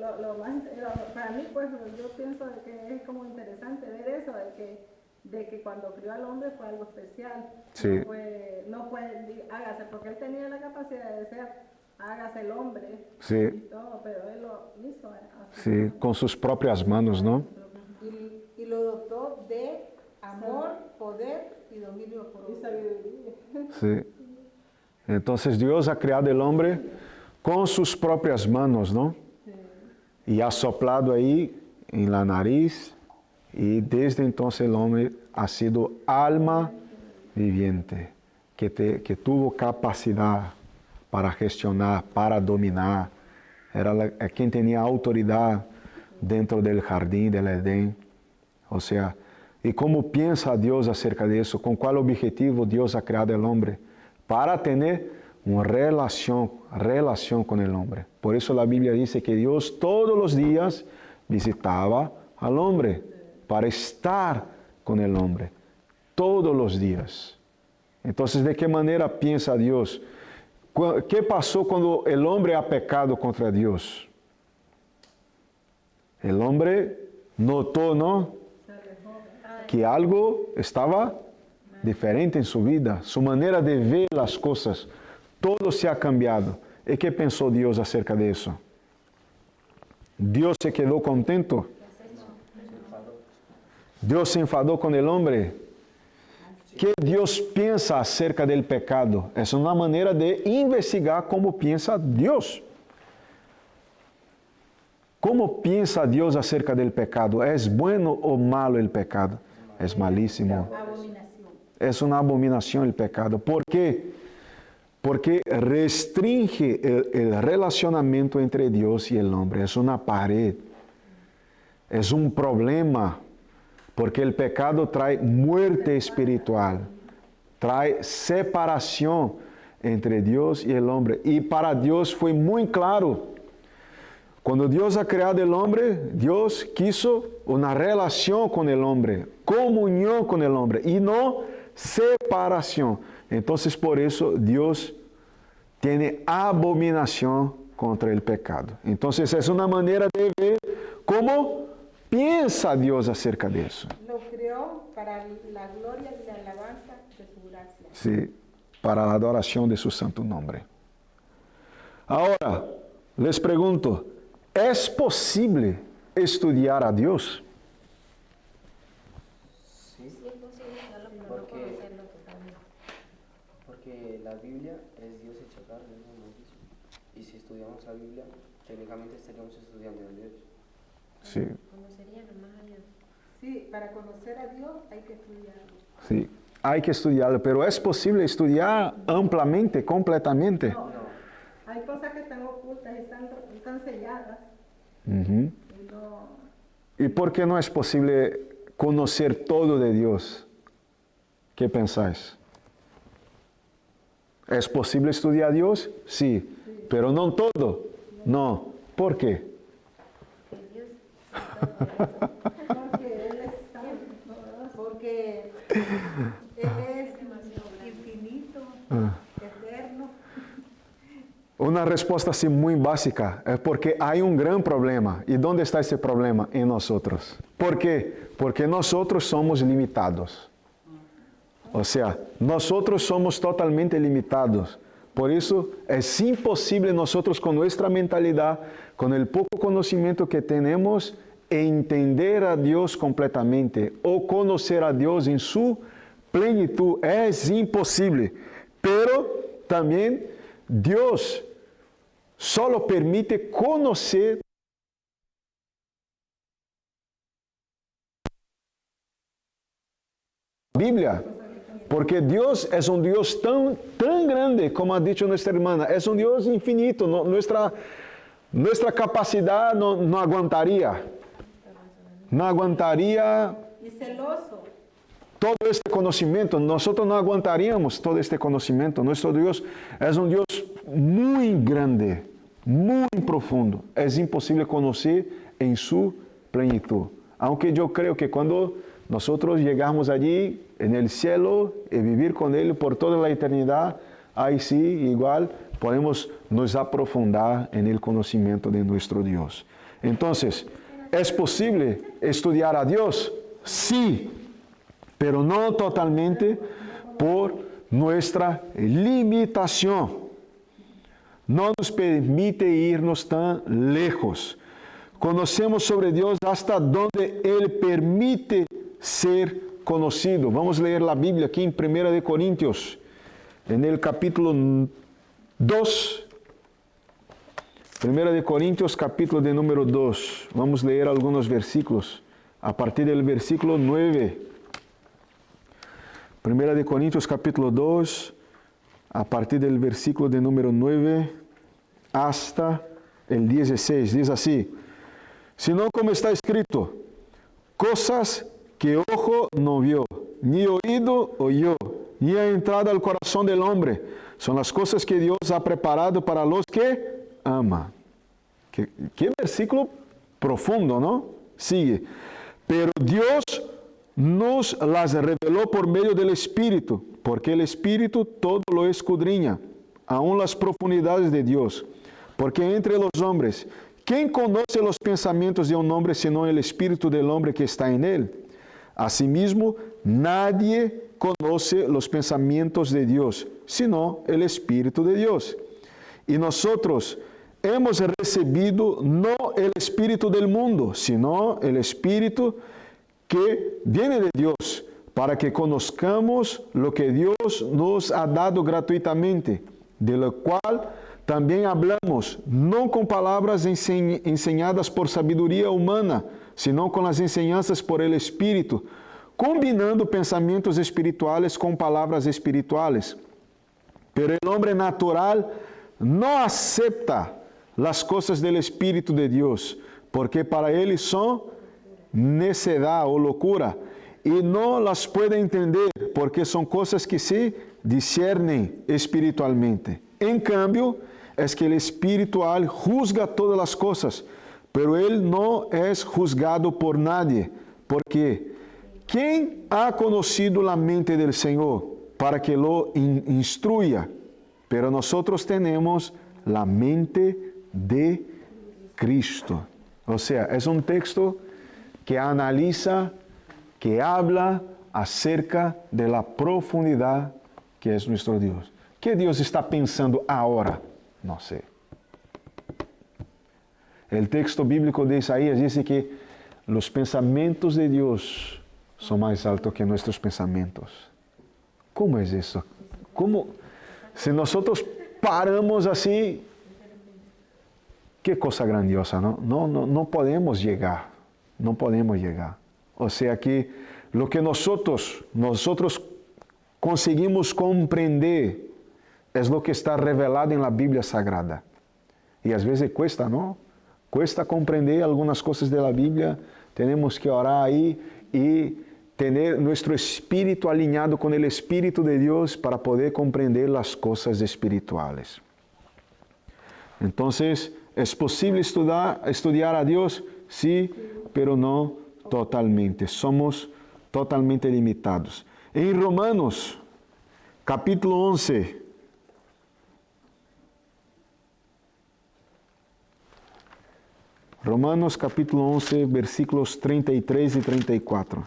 para mí, pues, yo pienso de que es como interesante ver eso, de que cuando crió al hombre fue algo especial. Sí. No fue, hágase, porque él tenía la capacidad de decir, hágase el hombre. Sí. Y todo, pero él lo hizo. Sí, con sus propias manos, ¿no? Y lo dotó de amor, poder y dominio Y sabiduría. Sí. Entonces Dios ha creado el hombre con sus propias manos, ¿no? Sí. Y ha soplado ahí en la nariz y desde entonces el hombre ha sido alma viviente, que tuvo capacidad para gestionar, para dominar. Era quien tenía autoridad dentro del jardín del Edén. O sea, ¿y cómo piensa Dios acerca de eso? ¿Con cuál objetivo Dios ha creado el hombre? Para tener una relación con el hombre. Por eso la Biblia dice que Dios todos los días visitaba al hombre para estar con el hombre. Todos los días. Entonces, ¿de qué manera piensa Dios? ¿Qué pasó cuando el hombre ha pecado contra Dios? El hombre notó, ¿no? Que algo estaba diferente en su vida, su manera de ver las cosas, todo se ha cambiado. ¿Y qué pensó Dios acerca de eso? Dios se quedó contento. Dios se enfadó con el hombre. ¿Qué Dios piensa acerca del pecado? Es una manera de investigar cómo piensa Dios. ¿Cómo piensa Dios acerca del pecado? ¿Es bueno o malo el pecado? Es malísimo. Es una abominación el pecado. ¿Por qué? Porque restringe el relacionamiento entre Dios y el hombre. Es una pared. Es un problema. Porque el pecado trae muerte espiritual. Trae separación entre Dios y el hombre. Y para Dios fue muy claro. Cuando Dios ha creado el hombre, Dios quiso una relación con el hombre, comunión con el hombre y no separación. Entonces, por eso Dios tiene abominación contra el pecado. Entonces, es una manera de ver cómo piensa Dios acerca de eso. Lo creó para la gloria y la alabanza de su gracia. Sí, para la adoración de su santo nombre. Ahora, les pregunto, ¿Es posible estudiar a Dios? Sí, Sí es posible, solo pero no Porque- conocerlo totalmente. porque la Biblia es Dios hecho carne, ¿no? Hemos dicho. Y si estudiamos la Biblia, técnicamente estaríamos estudiando a Dios. Sí, Conocería nomás a Dios. Sí, para conocer a Dios hay que estudiarlo. sí. Hay que estudiarlo, pero ¿es posible estudiar ampliamente, completamente? No, No, hay cosas que están ocultas, están selladas. Ujú. Y no, ¿Y por qué no es posible conocer todo de Dios? ¿Qué pensáis? ¿Es posible estudiar a Dios? Sí, pero no todo. No. ¿Por qué? Que Dios es todo eso. porque Él es santo, ¿verdad? Porque Él es infinito, eterno. Una respuesta así muy básica es porque hay un gran problema. ¿Y dónde está ese problema? En nosotros. ¿Por qué? Porque nosotros somos limitados. O sea, nosotros somos totalmente limitados. Por eso es imposible nosotros con nuestra mentalidad, con el poco conocimiento que tenemos, entender a Dios completamente o conocer a Dios en su plenitud. Es imposible. Pero también Dios solo permite conocer la Biblia. Porque Dios es un Dios tan grande, como ha dicho nuestra hermana, es un Dios infinito. Nuestra capacidad no aguantaría. No aguantaría Y celoso. todo este conocimiento. Nosotros no aguantaríamos todo este conocimiento. Nuestro Dios es un Dios muy grande, muy profundo. Es imposible conocer en su plenitud. Aunque yo creo que cuando nosotros llegamos allí, en el cielo, y vivir con Él por toda la eternidad, ahí sí, igual, podemos nos aprofundar en el conocimiento de nuestro Dios. Entonces, ¿es posible estudiar a Dios? Sí, pero no totalmente por nuestra limitación. No nos permite irnos tan lejos. Conocemos sobre Dios hasta donde Él permite ser conocido. Vamos a leer la Biblia aquí en 1 de Corintios, en el capítulo 2. 1 de Corintios, capítulo de número 2. Vamos a leer algunos versículos, a partir del versículo 9. 1 de Corintios, capítulo 2, a partir del versículo de número 9 hasta el 16. Dice así: sino como está escrito, cosas que ojo no vio, ni oído oyó, ni ha entrado al corazón del hombre, son las cosas que Dios ha preparado para los que ama. Qué versículo profundo, ¿no? Sigue. Pero Dios nos las reveló por medio del Espíritu, porque el Espíritu todo lo escudriña, aun las profundidades de Dios. Porque entre los hombres, ¿quién conoce los pensamientos de un hombre sino el Espíritu del hombre que está en él? Asimismo, nadie conoce los pensamientos de Dios, sino el Espíritu de Dios. Y nosotros hemos recibido no el Espíritu del mundo, sino el Espíritu que viene de Dios, para que conozcamos lo que Dios nos ha dado gratuitamente, de lo cual también hablamos, no con palabras enseñadas por sabiduría humana, sino con las enseñanzas por el Espíritu, combinando pensamientos espirituales con palabras espirituales. Pero el hombre natural no acepta las cosas del Espíritu de Dios, porque para él son necedad o locura, y no las puede entender, porque son cosas que se discernen espiritualmente. En cambio, es que el espiritual juzga todas las cosas, pero él no es juzgado por nadie, porque ¿quién ha conocido la mente del Señor para que lo instruya? Pero nosotros tenemos la mente de Cristo. O sea, es un texto que analiza, que habla acerca de la profundidad que es nuestro Dios. ¿Qué Dios está pensando ahora? No sé. El texto bíblico de Isaías dice que los pensamientos de Dios son más altos que nuestros pensamientos. ¿Cómo es eso? ¿Cómo? Si nosotros paramos así, qué cosa grandiosa, ¿no? No podemos llegar, no podemos llegar. O sea que lo que nosotros conseguimos comprender es lo que está revelado en la Biblia Sagrada. Y a veces cuesta, ¿no? Cuesta comprender algunas cosas de la Biblia. Tenemos que orar ahí y tener nuestro espíritu alineado con el Espíritu de Dios para poder comprender las cosas espirituales. Entonces, ¿es posible estudiar a Dios? Sí, pero no totalmente. Somos totalmente limitados. En Romanos, capítulo 11, Romanos capítulo 11, versículos 33 y 34.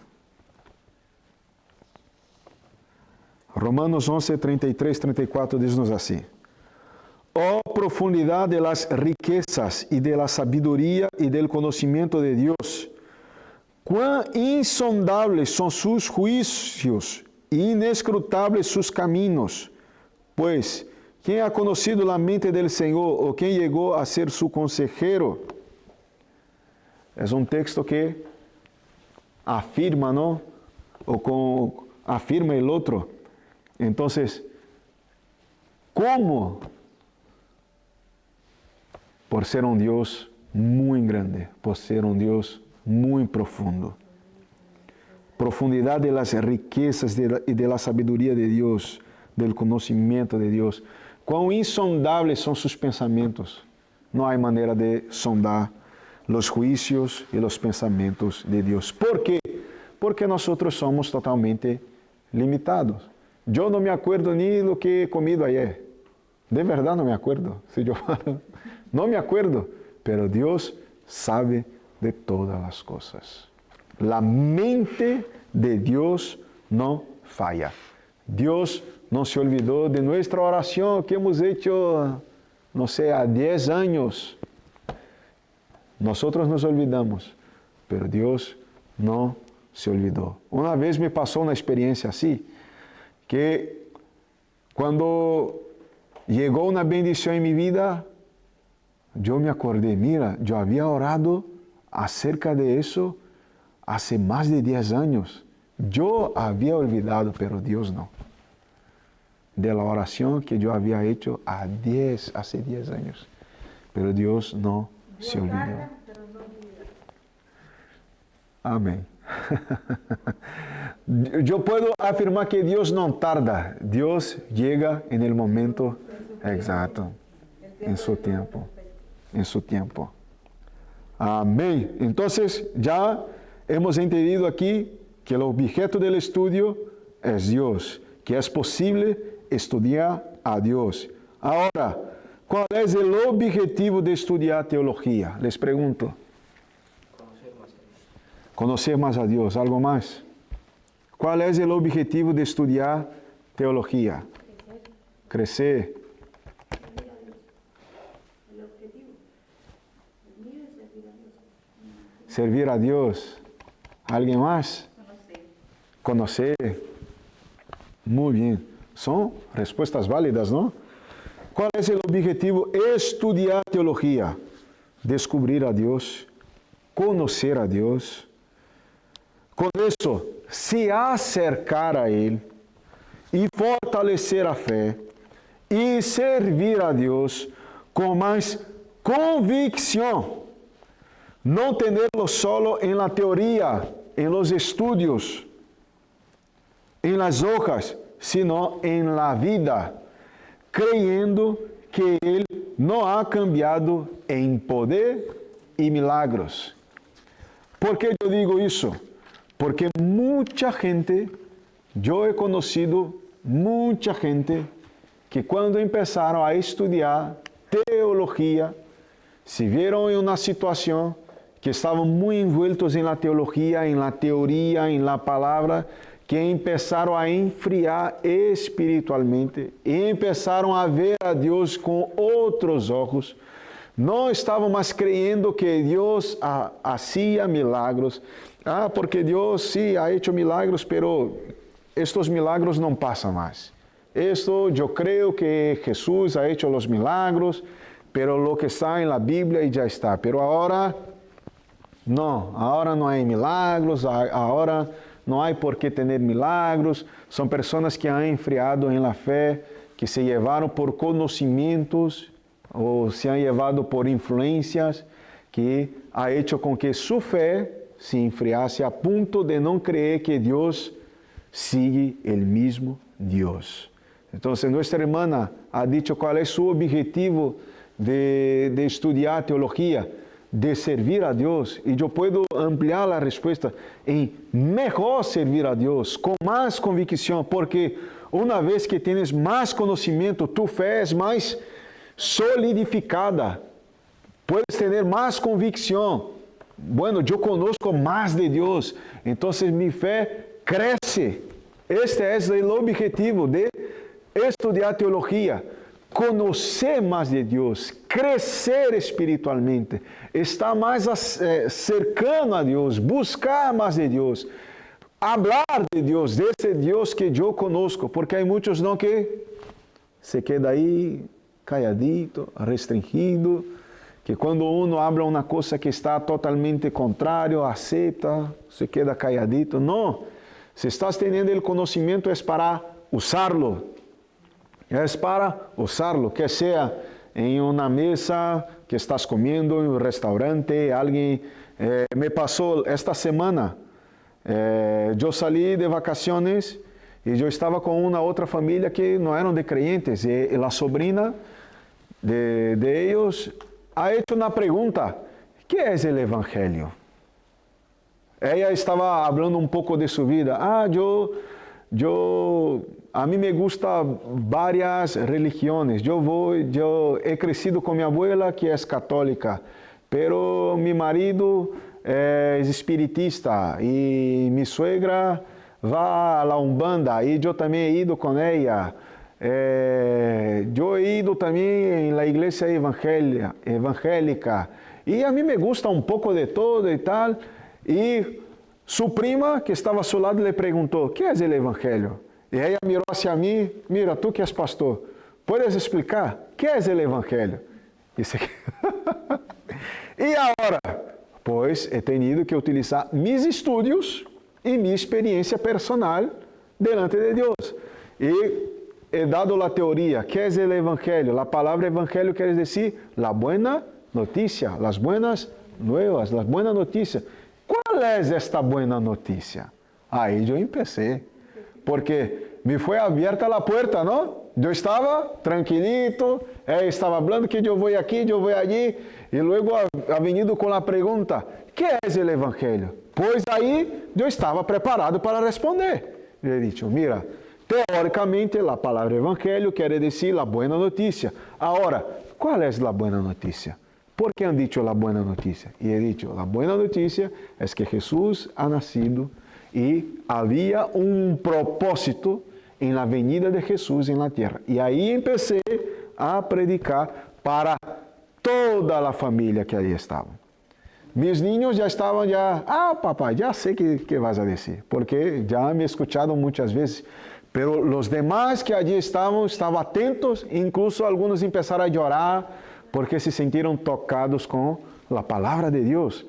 Romanos 11, 33 y 34 diz-nos assim: Oh profundidad de las riquezas y de la sabiduría y del conocimiento de Dios, cuán insondables son sus juicios e inescrutables sus caminos. Pues, ¿quién ha conocido la mente del Señor o quién llegó a ser su consejero? Es un texto que afirma, ¿no? Afirma el otro. Entonces, ¿cómo? Por ser un Dios muy grande, por ser un Dios muy profundo. Profundidad de las riquezas y de la sabiduría de Dios, del conocimiento de Dios. Cuán insondables son sus pensamientos. No hay manera de sondar los juicios y los pensamientos de Dios. ¿Por qué? Porque nosotros somos totalmente limitados. Yo no me acuerdo ni lo que he comido ayer. De verdad no me acuerdo. Si yo no me acuerdo, pero Dios sabe de todas las cosas. La mente de Dios no falla. Dios no se olvidó de nuestra oración que hemos hecho, no sé, a 10 años. Nosotros nos olvidamos, pero Dios no se olvidó. Una vez me pasó una experiencia así, que cuando llegó una bendición en mi vida, yo me acordé, mira, yo había orado acerca de eso hace más de 10 años. Yo había olvidado, pero Dios no. De la oración que yo había hecho hace 10 años. Pero Dios no se olvidó. Amén. Yo puedo afirmar que Dios no tarda. Dios llega en el momento exacto, en su tiempo. En su tiempo. Amén. Entonces, ya hemos entendido aquí que el objeto del estudio es Dios, que es posible estudiar a Dios. Ahora, ¿cuál es el objetivo de estudiar teología? Les pregunto. Conocer más a Dios. ¿Algo más? ¿Cuál es el objetivo de estudiar teología? Crecer. Servir a Dios. ¿Alguien más? Conocer. Muy bien. Son respuestas válidas, ¿no? ¿Cuál es el objetivo? Estudiar teología. Descubrir a Dios. Conocer a Dios. Con eso, se acercar a Él y fortalecer a fe y servir a Dios con más convicción. No tenerlo solo en la teoría, en los estudios, en las hojas, sino en la vida, creyendo que Él no ha cambiado en poder y milagros. ¿Por qué yo digo eso? Porque mucha gente, yo he conocido mucha gente que cuando empezaron a estudiar teología, se vieron en una situación que estaban muy envueltos en la teología, en la teoría, en la palabra, que empezaron a enfriar espiritualmente y empezaron a ver a Dios con otros ojos, no estaban más creyendo que Dios hacía milagros. Porque Dios sí ha hecho milagros, pero estos milagros no pasan más. Esto yo creo que Jesús ha hecho los milagros, pero lo que está en la Biblia y ya está. Pero ahora no hay milagros, ahora no hay por qué tener milagros. Son personas que han enfriado en la fe, que se llevaron por conocimientos o se han llevado por influencias, que ha hecho con que su fe se enfriase a punto de no creer que Dios sigue el mismo Dios. Entonces, nuestra hermana ha dicho cuál es su objetivo de estudiar teología, de servir a Dios. Y yo puedo ampliar la respuesta en mejor servir a Dios, con más convicción, porque una vez que tienes más conocimiento, tu fe es más solidificada. Puedes tener más convicción. Bueno, yo conozco más de Dios, entonces mi fe crece. Este es el objetivo de estudiar teología, conocer más de Dios, crecer espiritualmente, estar más cercano a Dios, buscar más de Dios, hablar de Dios, de ese Dios que yo conozco, porque hay muchos no que se queda ahí calladito, restringido, que cuando uno habla una cosa que está totalmente contrario, acepta, se queda calladito. No, si estás teniendo el conocimiento es para usarlo. Es para usarlo, que sea en una mesa que estás comiendo, en un restaurante, alguien... me pasó esta semana, yo salí de vacaciones y yo estaba con una otra familia que no eran de creyentes, y la sobrina de ellos ha hecho una pregunta: ¿qué es el Evangelio? Ella estaba hablando un poco de su vida. A mí me gustan varias religiones. Yo he crecido con mi abuela, que es católica, pero mi marido es espiritista y mi suegra va a la Umbanda y yo también he ido con ella. Yo he ido también en la iglesia evangélica y a mí me gusta un poco de todo y tal. Y su prima, que estaba a su lado, le preguntó: ¿qué es el Evangelio? Y ella miró hacia mí: mira, tú que eres pastor, ¿puedes explicar qué es el Evangelio? Y ahora, pues he tenido que utilizar mis estudios y mi experiencia personal delante de Dios. Y he dado la teoría. ¿Qué es el Evangelio? La palabra Evangelio quiere decir la buena noticia, las buenas nuevas, las buenas noticias. ¿Cuál es esta buena noticia? Ahí yo empecé, porque me fue abierta la puerta, ¿no? Yo estaba tranquilito, estaba hablando que yo voy aquí, yo voy allí, y luego ha venido con la pregunta: ¿qué es el Evangelio? Pues ahí yo estaba preparado para responder. Le he dicho: mira, teóricamente la palabra Evangelio quiere decir la buena noticia. Ahora, ¿cuál es la buena noticia? ¿Por qué han dicho la buena noticia? Y he dicho: la buena noticia es que Jesús ha nacido y había un propósito en la venida de Jesús en la tierra. Y ahí empecé a predicar para toda la familia que ahí estaba. Mis niños ya estaban papá, ya sé qué vas a decir, porque ya me he escuchado muchas veces. Pero los demás que allí estaban atentos, incluso algunos empezaron a llorar porque se sintieron tocados con la palabra de Dios.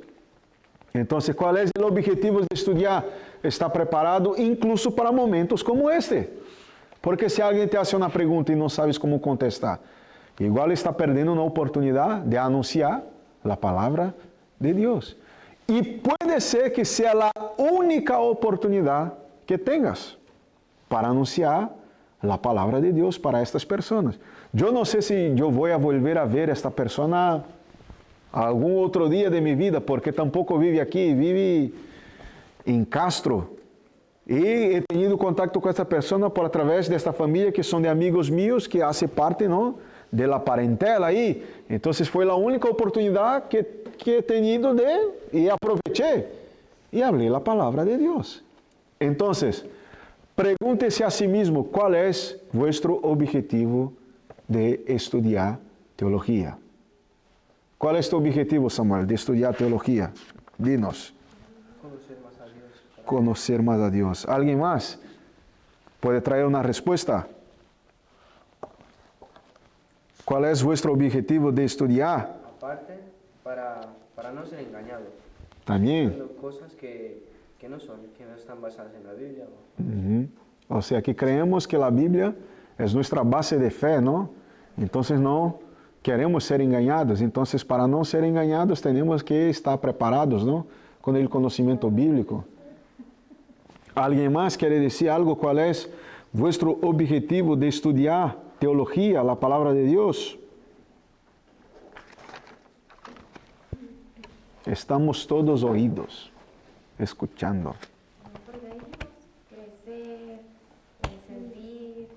Entonces, ¿cuál es el objetivo de estudiar? Estar preparado incluso para momentos como este. Porque si alguien te hace una pregunta y no sabes cómo contestar, igual está perdiendo una oportunidad de anunciar la palabra de Dios. Y puede ser que sea la única oportunidad que tengas para anunciar la palabra de Dios para estas personas. Yo no sé si yo voy a volver a ver a esta persona algún otro día de mi vida, porque tampoco vive aquí, vive en Castro. Y he tenido contacto con esta persona por a través de esta familia que son de amigos míos, que hace parte, ¿no?, de la parentela ahí. Entonces fue la única oportunidad que he tenido y aproveché y hablé la palabra de Dios. Entonces, pregúntese a sí mismo: ¿cuál es vuestro objetivo de estudiar teología? ¿Cuál es tu objetivo, Samuel, de estudiar teología? Dinos. Conocer más a Dios. Conocer más a Dios. ¿Alguien más puede traer una respuesta? ¿Cuál es vuestro objetivo de estudiar? Aparte, para no ser engañado. También. Haciendo cosas que no están basadas en la Biblia. Ujú. O sea que creemos que la Biblia es nuestra base de fe, ¿no? Entonces no queremos ser engañados. Entonces para no ser engañados tenemos que estar preparados, ¿no? Con el conocimiento bíblico. ¿Alguien más quiere decir algo? ¿Cuál es vuestro objetivo de estudiar teología, la palabra de Dios? Estamos todos oídos, escuchando. Porque ahí crecer, servir.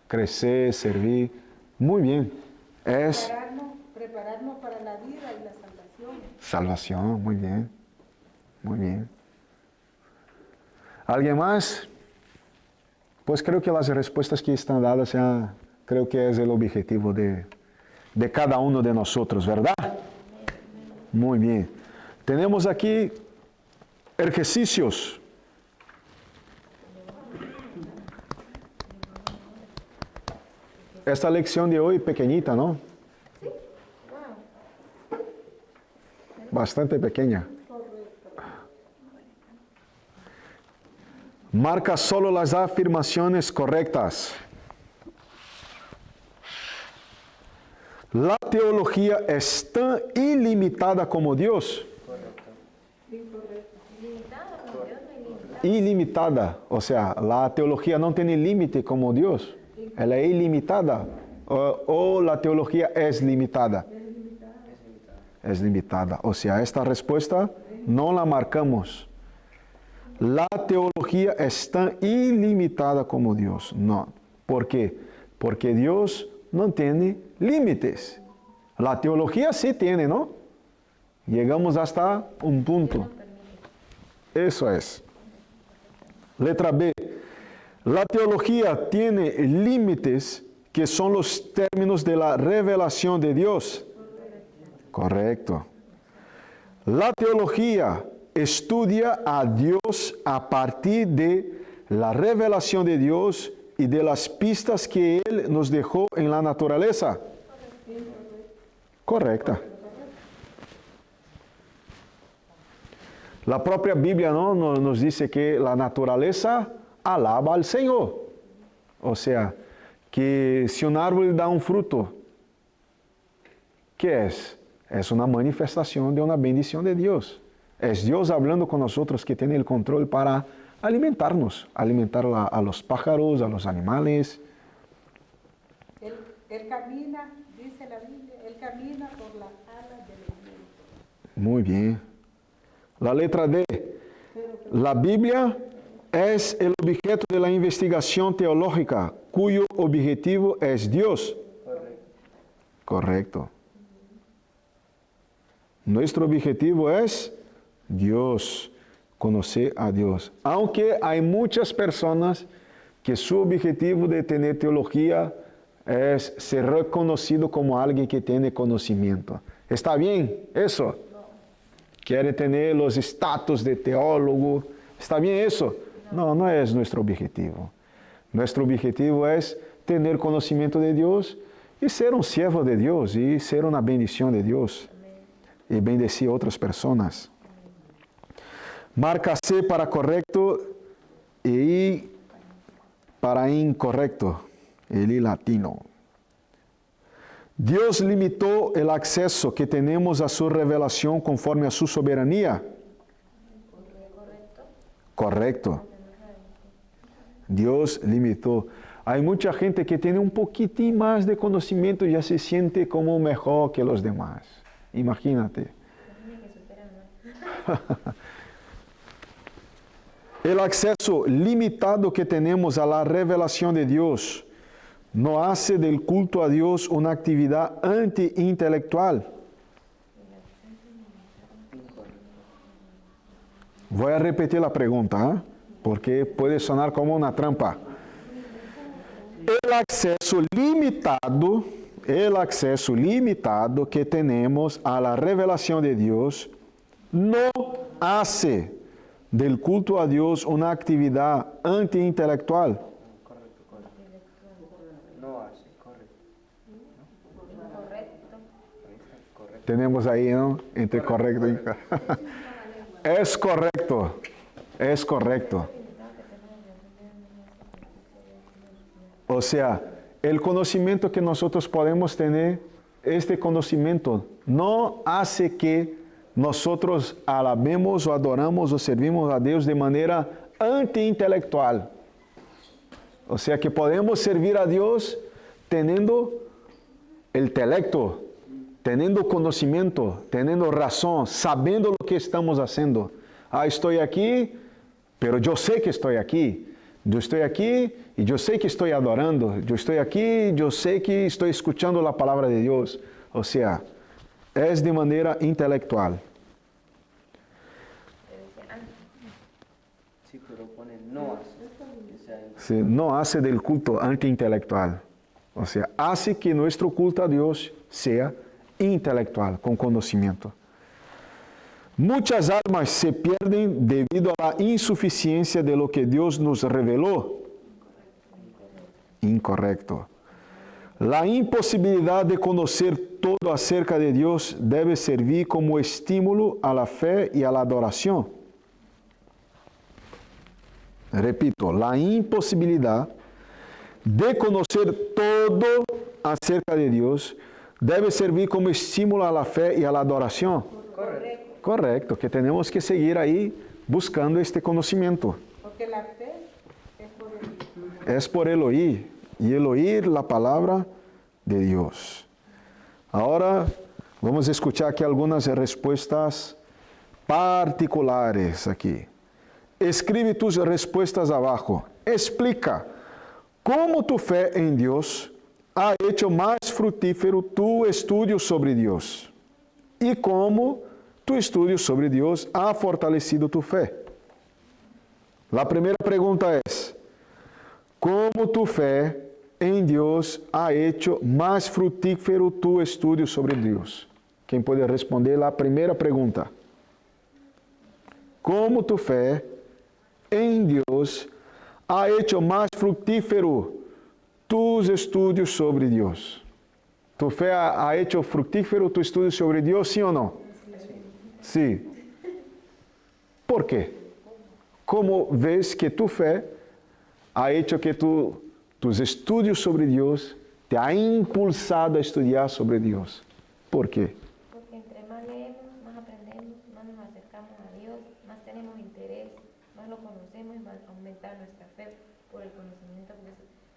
Crecer, servir. Muy bien. Es Prepararnos para la vida y la salvación. salvación, muy bien. Muy bien. ¿Alguien más? Pues creo que las respuestas que están dadas ya creo que es el objetivo de cada uno de nosotros, ¿verdad? Muy bien. Tenemos aquí ejercicios. Esta lección de hoy pequeñita, ¿no? Bastante pequeña. Marca solo las afirmaciones correctas. La teología es tan ilimitada como Dios. Limitada, como Dios no es limitado. Ilimitada. O sea, la teología no tiene límite como Dios. Ela es ilimitada. O la teología es limitada. Es limitada. O sea, esta respuesta no la marcamos. La teología es tan ilimitada como Dios. No. ¿Por qué? Porque Dios no tiene límites. La teología sí tiene, ¿no? Llegamos hasta un punto. Eso es. Letra B. La teología tiene límites que son los términos de la revelación de Dios. Correcto. La teología estudia a Dios a partir de la revelación de Dios y de las pistas que Él nos dejó en la naturaleza. Correcta. La propia Biblia, ¿no? Nos dice que la naturaleza alaba al Señor. O sea, que si un árbol da un fruto, ¿qué es? Es una manifestación de una bendición de Dios. Es Dios hablando con nosotros que tiene el control para alimentarnos, alimentar a los pájaros, a los animales. Él camina, dice la Biblia, Él camina por las alas del viento. Muy bien. La letra D. La Biblia es el objeto de la investigación teológica, cuyo objetivo es Dios. Correcto. Nuestro objetivo es Dios, conocer a Dios. Aunque hay muchas personas que su objetivo de tener teología es ser reconocido como alguien que tiene conocimiento. ¿Está bien eso? Quiere tener los estatus de teólogo. ¿Está bien eso? No, no es nuestro objetivo. Nuestro objetivo es tener conocimiento de Dios y ser un siervo de Dios y ser una bendición de Dios y bendecir a otras personas. Marca C para correcto y I para incorrecto, el I latino. Dios limitó el acceso que tenemos a su revelación conforme a su soberanía. Correcto. Dios limitó. Hay mucha gente que tiene un poquitín más de conocimiento y ya se siente como mejor que los demás. Imagínate. El acceso limitado que tenemos a la revelación de Dios no hace del culto a Dios una actividad anti-intelectual. Voy a repetir la pregunta, porque puede sonar como una trampa. El acceso limitado el acceso limitado que tenemos a la revelación de Dios no hace del culto a Dios una actividad antiintelectual. Correcto, correcto. No hace, correcto. Incorrecto. Ahí está, correcto. Tenemos ahí, ¿no? Entre correcto y... Es correcto, es correcto. O sea, el conocimiento que nosotros podemos tener, este conocimiento no hace que nosotros alabemos o adoramos o servimos a Dios de manera antiintelectual. O sea, que podemos servir a Dios teniendo el intelecto, teniendo conocimiento, teniendo razón, sabiendo lo que estamos haciendo. Ah, estoy aquí, pero yo sé que estoy aquí. Yo estoy aquí y yo sé que estoy adorando. Yo estoy aquí, yo sé que estoy escuchando la palabra de Dios. O sea, es de manera intelectual. Sí, pero pone no hace. O sea, Sí, no hace del culto antiintelectual. O sea, hace que nuestro culto a Dios sea intelectual, con conocimiento. Muchas almas se pierden debido a la insuficiencia de lo que Dios nos reveló. Incorrecto. La imposibilidad de conocer todo acerca de Dios debe servir como estímulo a la fe y a la adoración. Repito, la imposibilidad de conocer todo acerca de Dios debe servir como estímulo a la fe y a la adoración. correcto. Correcto, que tenemos que seguir ahí buscando este conocimiento. Porque la fe es por el... Es por el oír, y el oír la palabra de Dios. Ahora vamos a escuchar aquí algunas respuestas particulares aquí. Escribe tus respuestas abajo. Explica cómo tu fe en Dios ha hecho más fructífero tu estudio sobre Dios y cómo tu estudio sobre Dios ha fortalecido tu fe. La primera pregunta es, ¿cómo tu fe en Dios ha hecho más fructífero tu estudio sobre Dios? ¿Quién puede responder la primera pregunta? ¿Cómo tu fe en Dios ha hecho más fructífero tus estudios sobre Dios? ¿Tu fe ha hecho fructífero tu estudio sobre Dios, sí o no? Sí. ¿Por qué? ¿Cómo ves que tu fe ha hecho que tus estudios sobre Dios te ha impulsado a estudiar sobre Dios? ¿Por qué? Porque entre más leemos, más aprendemos, más nos acercamos a Dios, más tenemos interés, más lo conocemos y más aumenta nuestra fe por el conocimiento, porque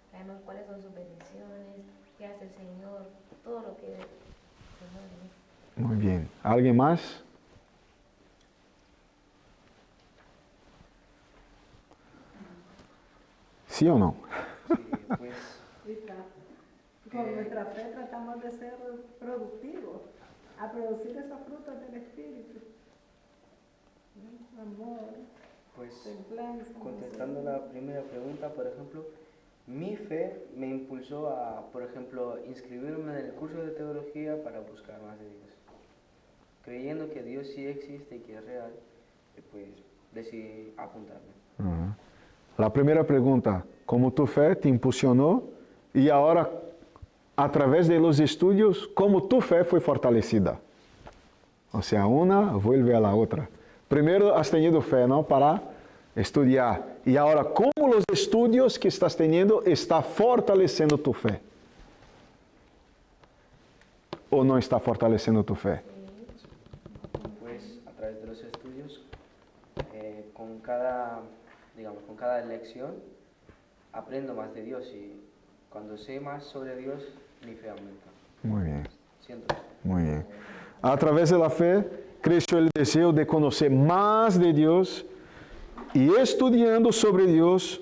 sabemos cuáles son sus bendiciones, qué hace el Señor, todo lo que el Señor es. Muy bien. ¿Alguien más? ¿Sí o no? Sí, pues Con nuestra fe tratamos de ser productivos, a producir esos frutos del Espíritu. Amor, Pues templanza. contestando la primera pregunta, por ejemplo, mi fe me impulsó a, por ejemplo, inscribirme en el curso de teología para buscar más de Dios. Creyendo que Dios sí existe y que es real, pues decidí apuntarme. Uhum. La primera pregunta, ¿cómo tu fe te impulsionó? Y ahora, a través de los estudios, ¿cómo tu fe fue fortalecida? O sea, una vuelve a la otra. Primero has tenido fe, ¿no? Para estudiar. Y ahora, ¿cómo los estudios que estás teniendo está fortaleciendo tu fe? ¿O no está fortaleciendo tu fe? Pues a través de los estudios, con cada lección, aprendo más de Dios y cuando sé más sobre Dios, mi fe aumenta. Muy bien. Siento eso. Muy bien. A través de la fe, creció el deseo de conocer más de Dios y estudiando sobre Dios,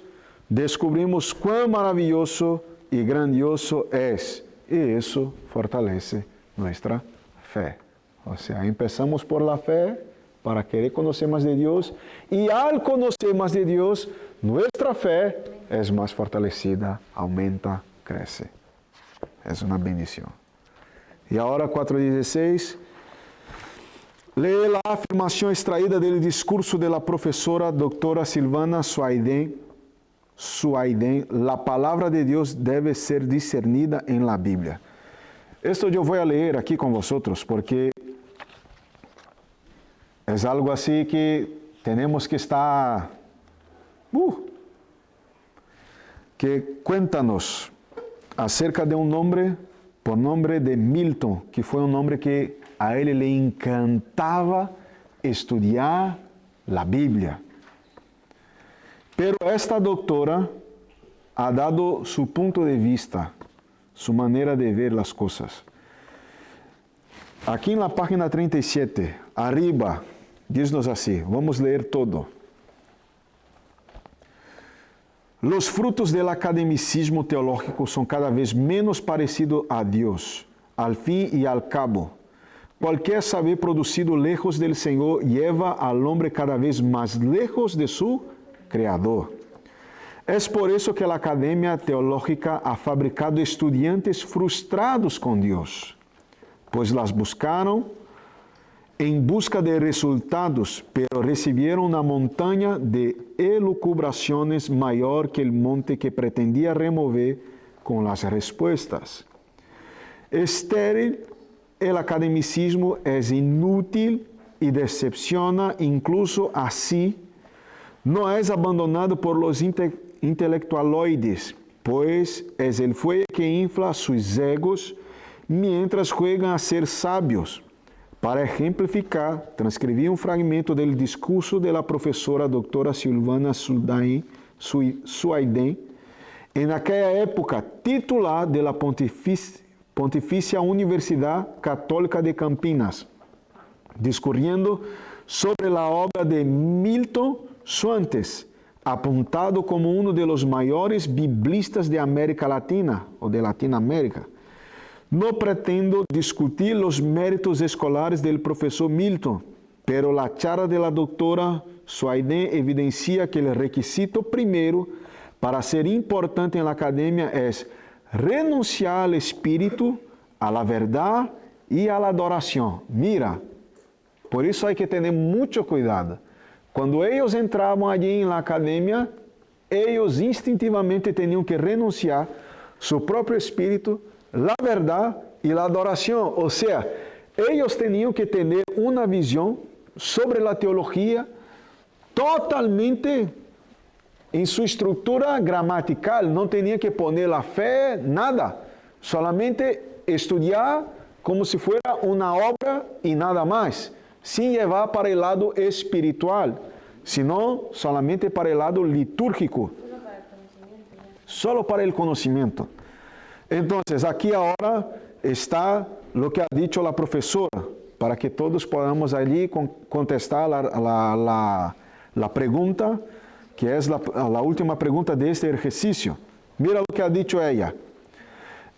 descubrimos cuán maravilloso y grandioso es. Y eso fortalece nuestra fe. O sea, empezamos por la fe para querer conocer más de Dios y al conocer más de Dios, nuestra fe es más fortalecida, aumenta, crece. Es una bendición. Y ahora 4:16. Lee la afirmación extraída del discurso de la profesora doctora Silvana Suaiden. La palabra de Dios debe ser discernida en la Biblia. Esto yo voy a leer aquí con vosotros porque es algo así que tenemos que estar... que cuéntanos acerca de un hombre por nombre de Milton, que fue un hombre que a él le encantaba estudiar la Biblia. Pero esta doctora ha dado su punto de vista, su manera de ver las cosas. Aquí en la página 37, arriba, dice así, vamos a leer todo. Los frutos del academicismo teológico son cada vez menos parecidos a Dios. Al fin y al cabo, cualquier saber producido lejos del Señor lleva al hombre cada vez más lejos de su Creador. Es por eso que la academia teológica ha fabricado estudiantes frustrados con Dios, pues las buscaron en busca de resultados, pero recibieron una montaña de elucubraciones mayor que el monte que pretendía remover con las respuestas. Estéril, el academicismo es inútil y decepciona incluso así. No es abandonado por los intelectualoides, pues es el fuelle que infla sus egos mientras juegan a ser sabios. Para ejemplificar, transcribí un fragmento del discurso de la profesora doctora Silvana Suaiden, en aquella época titular de la Pontificia Universidad Católica de Campinas, discurriendo sobre la obra de Milton Suantes, apuntado como uno de los mayores biblistas de América Latina o de Latinoamérica. No pretendo discutir los méritos escolares del profesor Milton, pero la charla de la doctora Suaiden evidencia que el requisito primero para ser importante en la academia es renunciar al espíritu, a la verdad y a la adoración. Mira, por eso hay que tener mucho cuidado. Cuando ellos entraban allí en la academia, ellos instintivamente tenían que renunciar su propio espíritu, la verdad y la adoración. O sea, ellos tenían que tener una visión sobre la teología totalmente en su estructura gramatical. No tenían que poner la fe, nada. Solamente estudiar como si fuera una obra y nada más, sin llevar para el lado espiritual, sino solamente para el lado litúrgico. Solo para el conocimiento. Entonces, aquí ahora está lo que ha dicho la profesora, para que todos podamos allí contestar la pregunta, que es la última pregunta de este ejercicio. Mira lo que ha dicho ella.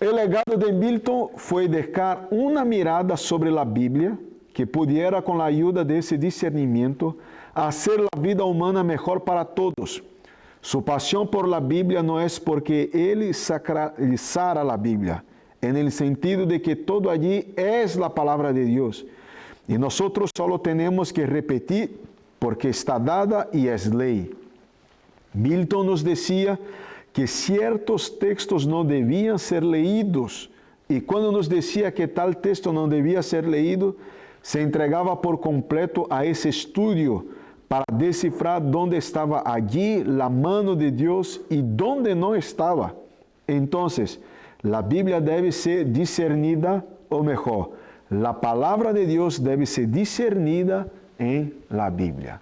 El legado de Milton fue dejar una mirada sobre la Biblia que pudiera, con la ayuda de ese discernimiento, hacer la vida humana mejor para todos. Su pasión por la Biblia no es porque él sacralizara la Biblia, en el sentido de que todo allí es la palabra de Dios. Y nosotros solo tenemos que repetir porque está dada y es ley. Milton nos decía que ciertos textos no debían ser leídos, y cuando nos decía que tal texto no debía ser leído, se entregaba por completo a ese estudio para descifrar dónde estaba allí la mano de Dios y dónde no estaba. Entonces, la Biblia debe ser discernida, o mejor, la palabra de Dios debe ser discernida en la Biblia.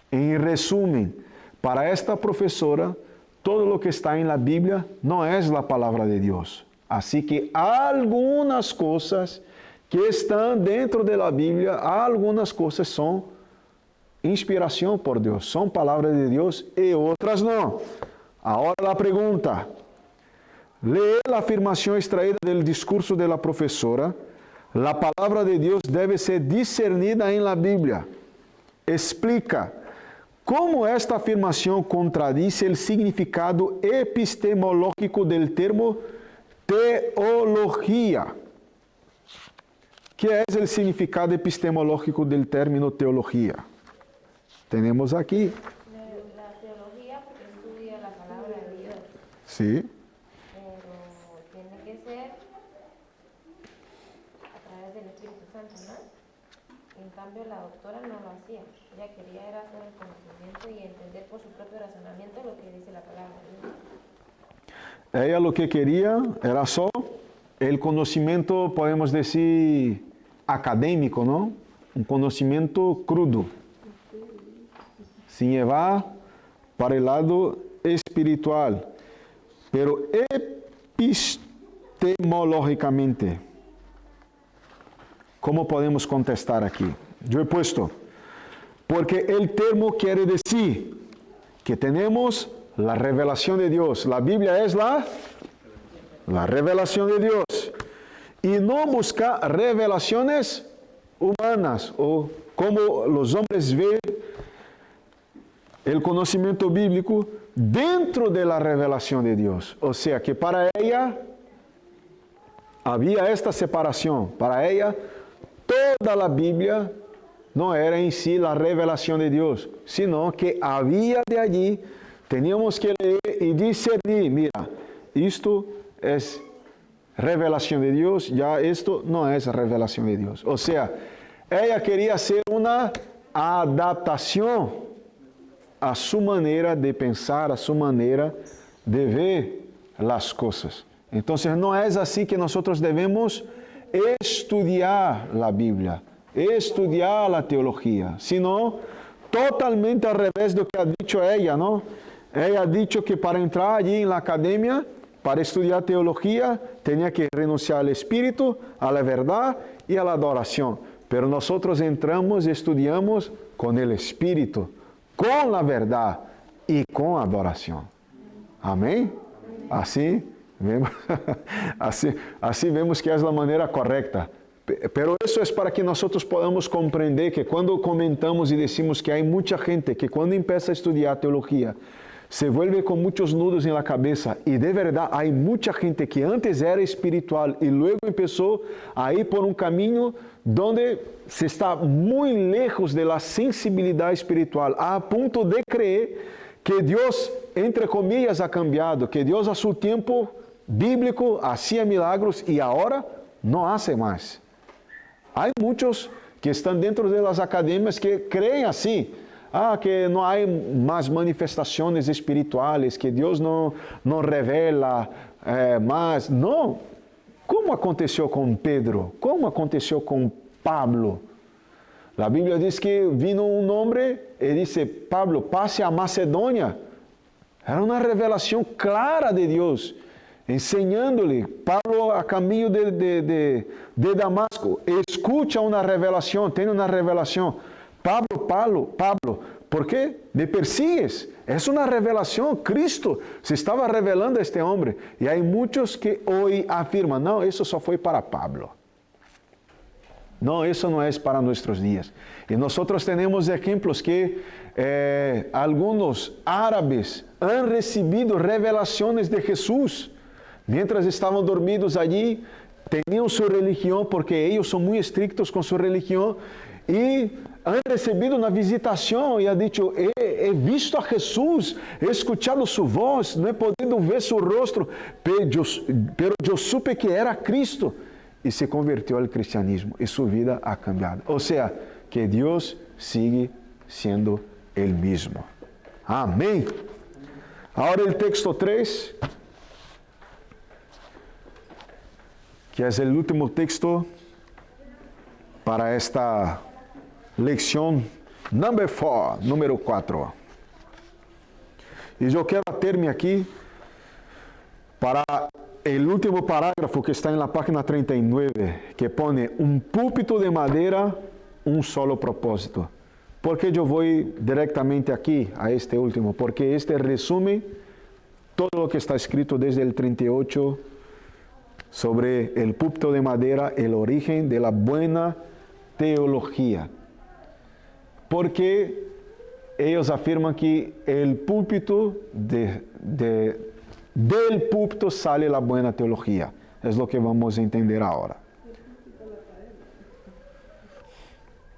En resumen, para esta profesora, todo lo que está en la Biblia no es la palabra de Dios. Así que algunas cosas que están dentro de la Biblia, algunas cosas son inspiración por Dios, son palabras de Dios y otras no. Ahora la pregunta. Lee la afirmación extraída del discurso de la profesora. La palabra de Dios debe ser discernida en la Biblia. Explica cómo esta afirmación contradice el significado epistemológico del termo teología. ¿Qué es el significado epistemológico del término teología? Tenemos aquí. La teología porque estudia la palabra de Dios, Sí. pero tiene que ser a través del Espíritu Santo, ¿no? En cambio la doctora no lo hacía. Ella quería era hacer el conocimiento y entender por su propio razonamiento lo que dice la palabra de Dios. Ella lo que quería era só el conocimiento, podemos decir, académico, ¿no? Un conocimiento crudo, sin llevar para el lado espiritual. Pero epistemológicamente, ¿cómo podemos contestar aquí? Yo he puesto, porque el termo quiere decir que tenemos la revelación de Dios. La Biblia es la revelación de Dios. Y no buscar revelaciones humanas o como los hombres ven el conocimiento bíblico dentro de la revelación de Dios. O sea que para ella había esta separación. Para ella toda la Biblia no era en sí la revelación de Dios, sino que había de allí, teníamos que leer y discernir, mira, esto es revelación de Dios, ya esto no es revelación de Dios. O sea, ella quería hacer una adaptación a su manera de pensar, a su manera de ver las cosas. Entonces no es así que nosotros debemos estudiar la Biblia, estudiar la teología, sino totalmente al revés de lo que ha dicho ella, ¿no? Ella ha dicho que para entrar allí en la academia, para estudiar teología, tenía que renunciar al espíritu, a la verdad y a la adoración. Pero nosotros entramos y estudiamos con el espíritu, con la verdad y con adoración. Amén. Así vemos, así vemos que es la manera correcta. Pero eso es para que nosotros podamos comprender que cuando comentamos y decimos que hay mucha gente que cuando empieza a estudiar teología se vuelve con muchos nudos en la cabeza, y de verdad hay mucha gente que antes era espiritual y luego empezó a ir por un camino donde se está muy lejos de la sensibilidad espiritual, a punto de creer que Dios, entre comillas, ha cambiado, que Dios a su tiempo bíblico hacía milagros y ahora no hace más. Hay muchos que están dentro de las academias que creen así, que no hay más manifestaciones espirituales, que Dios no revela más. No. ¿Cómo aconteció con Pedro? ¿Cómo aconteció con Pablo? La Biblia dice que vino un hombre y dice, Pablo, pase a Macedonia. Era una revelación clara de Dios, enseñándole. Pablo a camino de Damasco, escucha una revelación, tiene una revelación. Pablo, ¿por qué me persigues? Es una revelación. Cristo se estaba revelando a este hombre. Y hay muchos que hoy afirman, no, eso solo fue para Pablo. No, eso no es para nuestros días. Y nosotros tenemos ejemplos que algunos árabes han recibido revelaciones de Jesús. Mientras estaban dormidos allí, tenían su religión, porque ellos son muy estrictos con su religión, y han recibido una visitación y ha dicho, he visto a Jesús, he escuchado su voz, no he podido ver su rostro, pero yo supe que era Cristo. Y se convirtió al cristianismo y su vida ha cambiado. O sea, que Dios sigue siendo el mismo. Amén. Ahora el texto 3, que es el último texto para esta lección número 4. Y yo quiero aterme aquí para el último parágrafo que está en la página 39, que pone un púlpito de madera, un solo propósito. ¿Por qué yo voy directamente aquí a este último? Porque este resume todo lo que está escrito desde el 38 sobre el púlpito de madera, el origen de la buena teología. Porque ellos afirman que el púlpito de Del púlpito sale la buena teología. Es lo que vamos a entender ahora.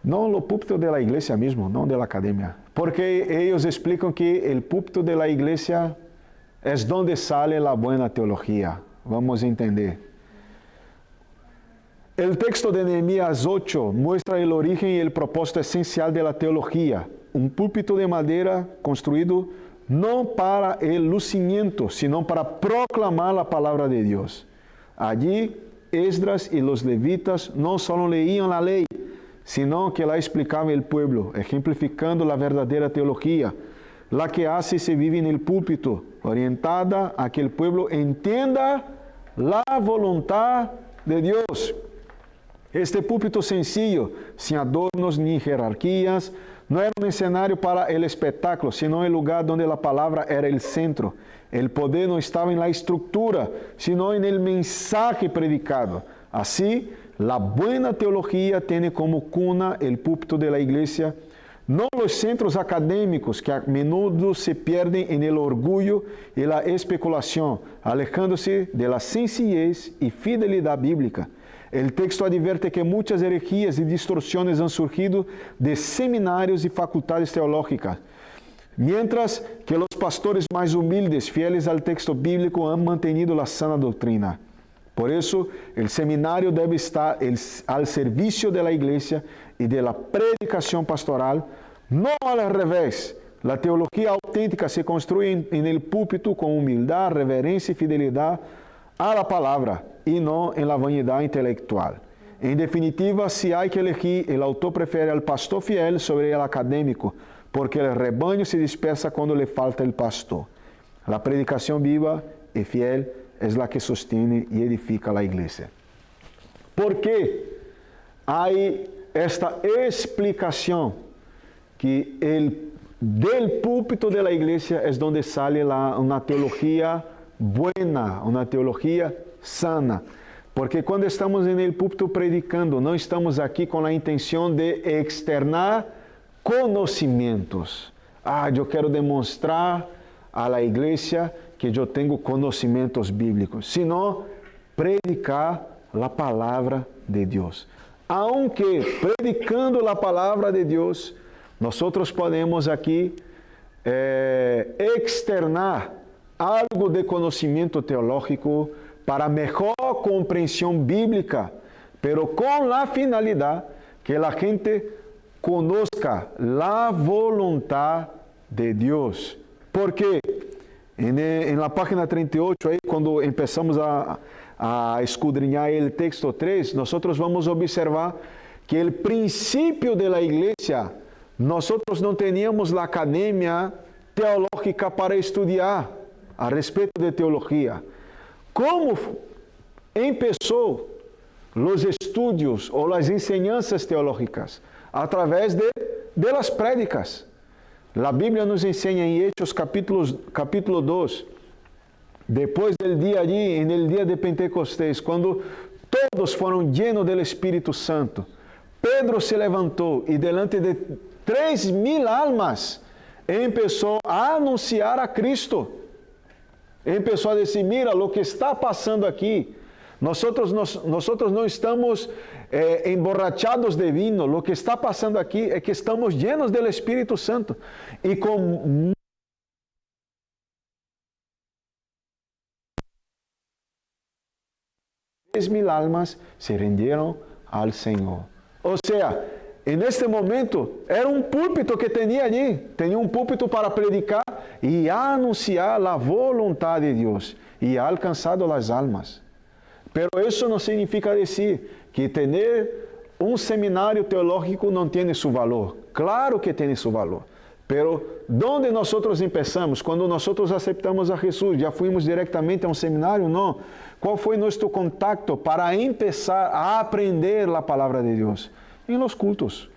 No lo púlpito de la iglesia mismo, no de la academia. Porque ellos explican que el púlpito de la iglesia es donde sale la buena teología. Vamos a entender. El texto de Nehemías 8 muestra el origen y el propósito esencial de la teología. Un púlpito de madera construido no para el lucimiento, sino para proclamar la palabra de Dios. Allí, Esdras y los levitas no solo leían la ley, sino que la explicaba el pueblo, ejemplificando la verdadera teología, la que hace y se vive en el púlpito, orientada a que el pueblo entienda la voluntad de Dios. Este púlpito sencillo, sin adornos ni jerarquías, no era un escenario para el espectáculo, sino el lugar donde la palabra era el centro. El poder no estaba en la estructura, sino en el mensaje predicado. Así, la buena teología tiene como cuna el púlpito de la iglesia, no los centros académicos que a menudo se pierden en el orgullo y la especulación, alejándose de la sencillez y fidelidad bíblica. El texto advierte que muchas herejías y distorsiones han surgido de seminarios y facultades teológicas, mientras que los pastores más humildes, fieles al texto bíblico, han mantenido la sana doctrina. Por eso, el seminario debe estar al servicio de la iglesia y de la predicación pastoral, no al revés. La teología auténtica se construye en el púlpito con humildad, reverencia y fidelidad a la palabra, y no en la vanidad intelectual. En definitiva, si hay que elegir, el autor prefiere al pastor fiel sobre el académico, porque el rebaño se dispersa cuando le falta el pastor. La predicación viva y fiel es la que sostiene y edifica la iglesia. ¿Por qué hay esta explicación que del púlpito de la iglesia es donde sale una teología buena, una teología sana? Porque cuando estamos en el púlpito predicando, no estamos aquí con la intención de externar conocimientos. Yo quiero demostrar a la iglesia que yo tengo conocimientos bíblicos, sino predicar la palabra de Dios. Aunque predicando la palabra de Dios, nosotros podemos aquí externar algo de conocimiento teológico para mejor comprensión bíblica, pero con la finalidad que la gente conozca la voluntad de Dios. ¿Por qué? En la página 38, ahí, cuando empezamos a escudriñar el texto 3, nosotros vamos a observar que el principio de la iglesia, nosotros no teníamos la academia teológica para estudiar a respecto de teología. ¿Cómo empezó los estudios o las enseñanzas teológicas? A través de las prédicas. La Biblia nos enseña en Hechos capítulo 2, después del día allí, en el día de Pentecostés, cuando todos fueron llenos del Espíritu Santo, Pedro se levantó y delante de 3,000 almas empezó a anunciar a Cristo. Empezó a decir, mira, lo que está pasando aquí, nosotros no estamos emborrachados de vino, lo que está pasando aquí es que estamos llenos del Espíritu Santo. Y con 3,000 almas se rindieron al Señor. O sea, en este momento era un púlpito que tenía allí, tenía un púlpito para predicar y anunciar la voluntad de Dios, y ha alcanzado las almas. Pero eso no significa decir que tener un seminario teológico no tiene su valor. Claro que tiene su valor. Pero ¿dónde nosotros empezamos? Cuando nosotros aceptamos a Jesús, ¿ya fuimos directamente a un seminario? No. ¿Cuál fue nuestro contacto para empezar a aprender la palabra de Dios? En los cultos,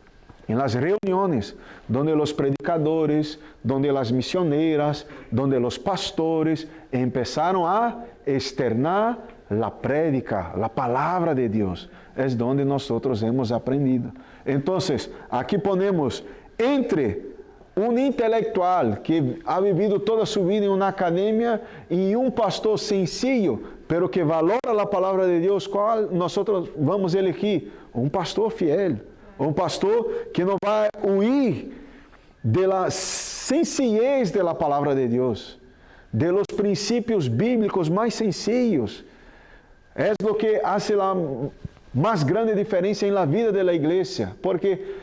en las reuniones, donde los predicadores, donde las misioneras, donde los pastores empezaron a externar la prédica, la palabra de Dios. Es donde nosotros hemos aprendido. Entonces, aquí ponemos entre un intelectual que ha vivido toda su vida en una academia y un pastor sencillo, pero que valora la palabra de Dios, ¿cuál nosotros vamos a elegir? Un pastor fiel, un pastor que no va a huir de la sencillez de la palabra de Dios, de los principios bíblicos más sencillos. Es lo que hace la más grande diferencia en la vida de la iglesia, porque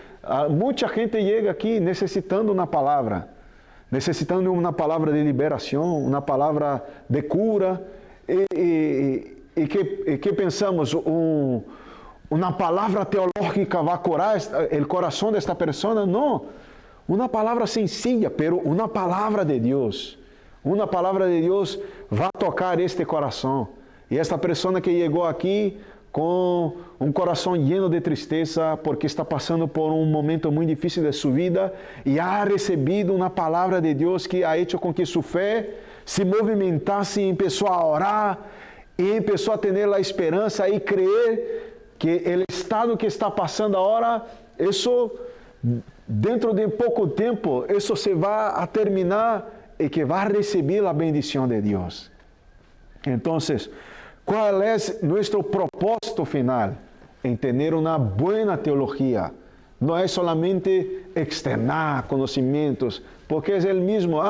mucha gente llega aquí necesitando una palabra de liberación, una palabra de cura, y que pensamos, una palabra teológica va a curar el corazón de esta persona. No, una palabra sencilla, pero una palabra de Dios. Una palabra de Dios va a tocar este corazón. Y esta persona que llegó aquí con un corazón lleno de tristeza porque está pasando por un momento muy difícil de su vida y ha recibido una palabra de Dios que ha hecho con que su fe se movimentase y empezó a orar y empezó a tener la esperanza y creer que el estado que está pasando ahora, eso dentro de poco tiempo, eso se va a terminar y que va a recibir la bendición de Dios. Entonces, ¿cuál es nuestro propósito final? En tener una buena teología. No es solamente externar conocimientos, porque es el mismo,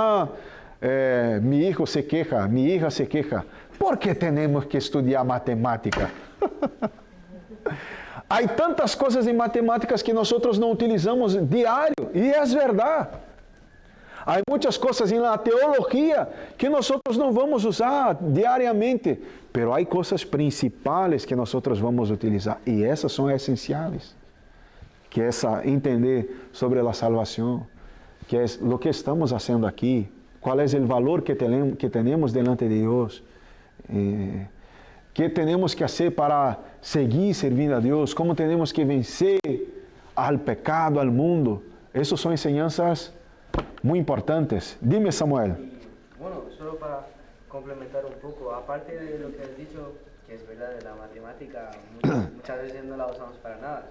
mi hijo se queja, mi hija se queja. ¿Por qué tenemos que estudiar matemática? Hay tantas cosas en matemáticas que nosotros no utilizamos diario, y es verdad. Hay muchas cosas en la teología que nosotros no vamos a usar diariamente, pero hay cosas principales que nosotros vamos a utilizar, y esas son esenciales. Que es entender sobre la salvación, que es lo que estamos haciendo aquí, cuál es el valor que tenemos delante de Dios, qué tenemos que hacer para seguir sirviendo a Dios, cómo tenemos que vencer al pecado, al mundo. Esas son enseñanzas muy importantes. Dime, Samuel. Y bueno, solo para complementar un poco, aparte de lo que has dicho, que es verdad, de la matemática, muchas veces no la usamos para nada.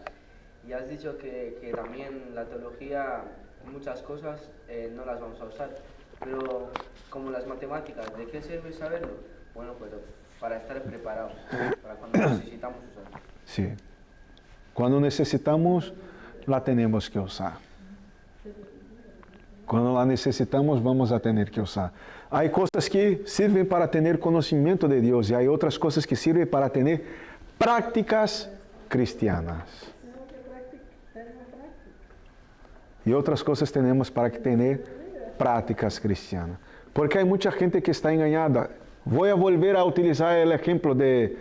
Y has dicho que también la teología, muchas cosas no las vamos a usar. Pero como las matemáticas, ¿de qué sirve saberlo? Bueno, pues para estar preparados, para cuando necesitamos usarlo. Sí. Cuando necesitamos, la tenemos que usar. Cuando la necesitamos, vamos a tener que usar. Hay cosas que sirven para tener conocimiento de Dios y hay otras cosas que sirven para tener prácticas cristianas. Y otras cosas tenemos para tener prácticas cristianas. Porque hay mucha gente que está engañada. Voy a volver a utilizar el ejemplo de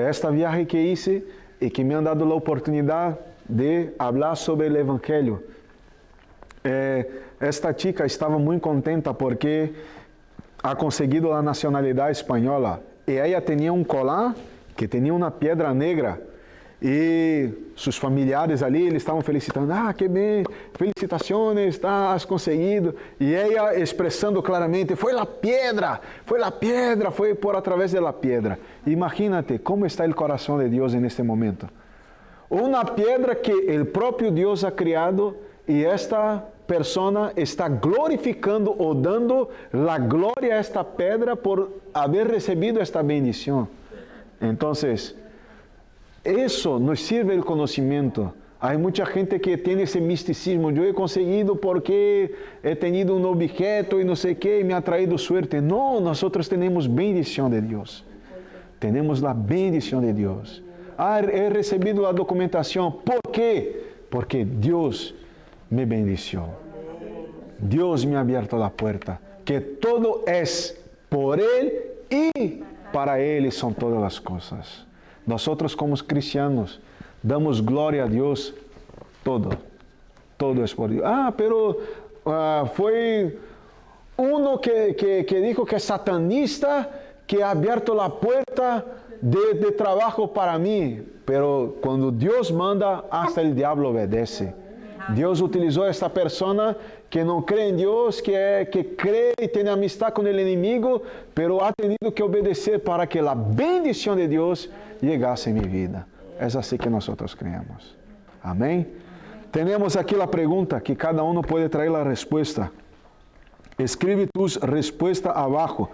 esta viaje que hice y que me han dado la oportunidad de hablar sobre el Evangelio. Esta chica estaba muy contenta porque ha conseguido la nacionalidad española. Y ella tenía un colar que tenía una piedra negra. Y sus familiares ali, eles estavam felicitando, que bem, felicitaciones, has conseguido. Y ella expresando claramente, foi a piedra, foi por a través de la piedra. Imagínate cómo está el corazón de Dios en este momento. Una piedra que el propio Dios ha creado y esta persona está glorificando o dando la gloria a esta piedra por haber recibido esta bendición. Entonces, eso nos sirve el conocimiento. Hay mucha gente que tiene ese misticismo. Yo he conseguido porque he tenido un objeto y no sé qué y me ha traído suerte. No, nosotros tenemos bendición de Dios. Tenemos la bendición de Dios. He recibido la documentación. ¿Por qué? Porque Dios me bendició. Dios me ha abierto la puerta. Que todo es por Él y para Él son todas las cosas. Nosotros como cristianos damos gloria a Dios, todo es por Dios. Pero fue uno que dijo que es satanista, que ha abierto la puerta de trabajo para mí, pero cuando Dios manda, hasta el diablo obedece. Dios utilizó a esta persona que no cree en Dios, que cree y tiene amistad con el enemigo, pero ha tenido que obedecer para que la bendición de Dios llegase en mi vida. Es así que nosotros creemos. Amén. Tenemos aquí la pregunta que cada uno puede traer la respuesta. Escribe tus respuestas abajo.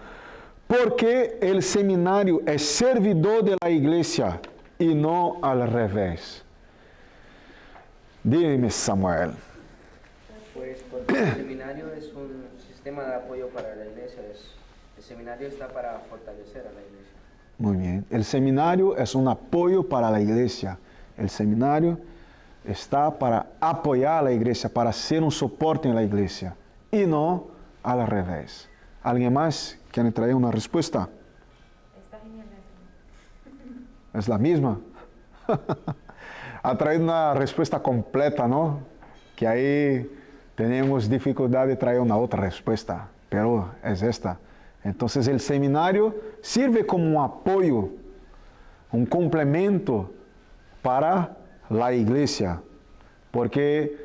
¿Por qué el seminario es servidor de la iglesia y no al revés? Dime, Samuel. Pues porque el seminario es un sistema de apoyo para la iglesia. El seminario está para fortalecer a la iglesia. Muy bien. El seminario es un apoyo para la iglesia. El seminario está para apoyar a la iglesia, para ser un soporte en la iglesia y no al revés. ¿Alguien más quiere traer una respuesta? Está genial eso. ¿Es la misma? Ha traído una respuesta completa, ¿no? Que ahí tenemos dificultad de traer una otra respuesta, pero es esta. Entonces el seminario sirve como un apoyo, un complemento para la iglesia. Porque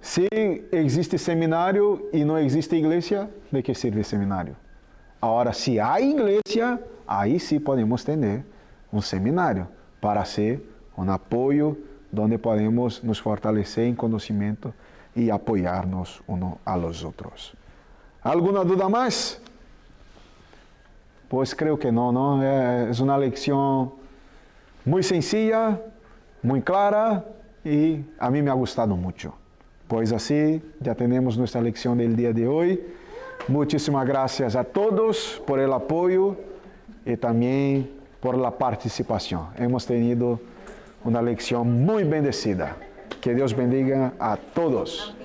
si existe seminario y no existe iglesia, ¿de qué sirve el seminario? Ahora, si hay iglesia, ahí sí podemos tener un seminario para ser un apoyo donde podemos nos fortalecer en conocimiento y apoyarnos uno a los otros. ¿Alguna duda más? Pues creo que no, ¿no? Es una lección muy sencilla, muy clara y a mí me ha gustado mucho. Pues así ya tenemos nuestra lección del día de hoy. Muchísimas gracias a todos por el apoyo y también por la participación. Hemos tenido una lección muy bendecida. Que Dios bendiga a todos.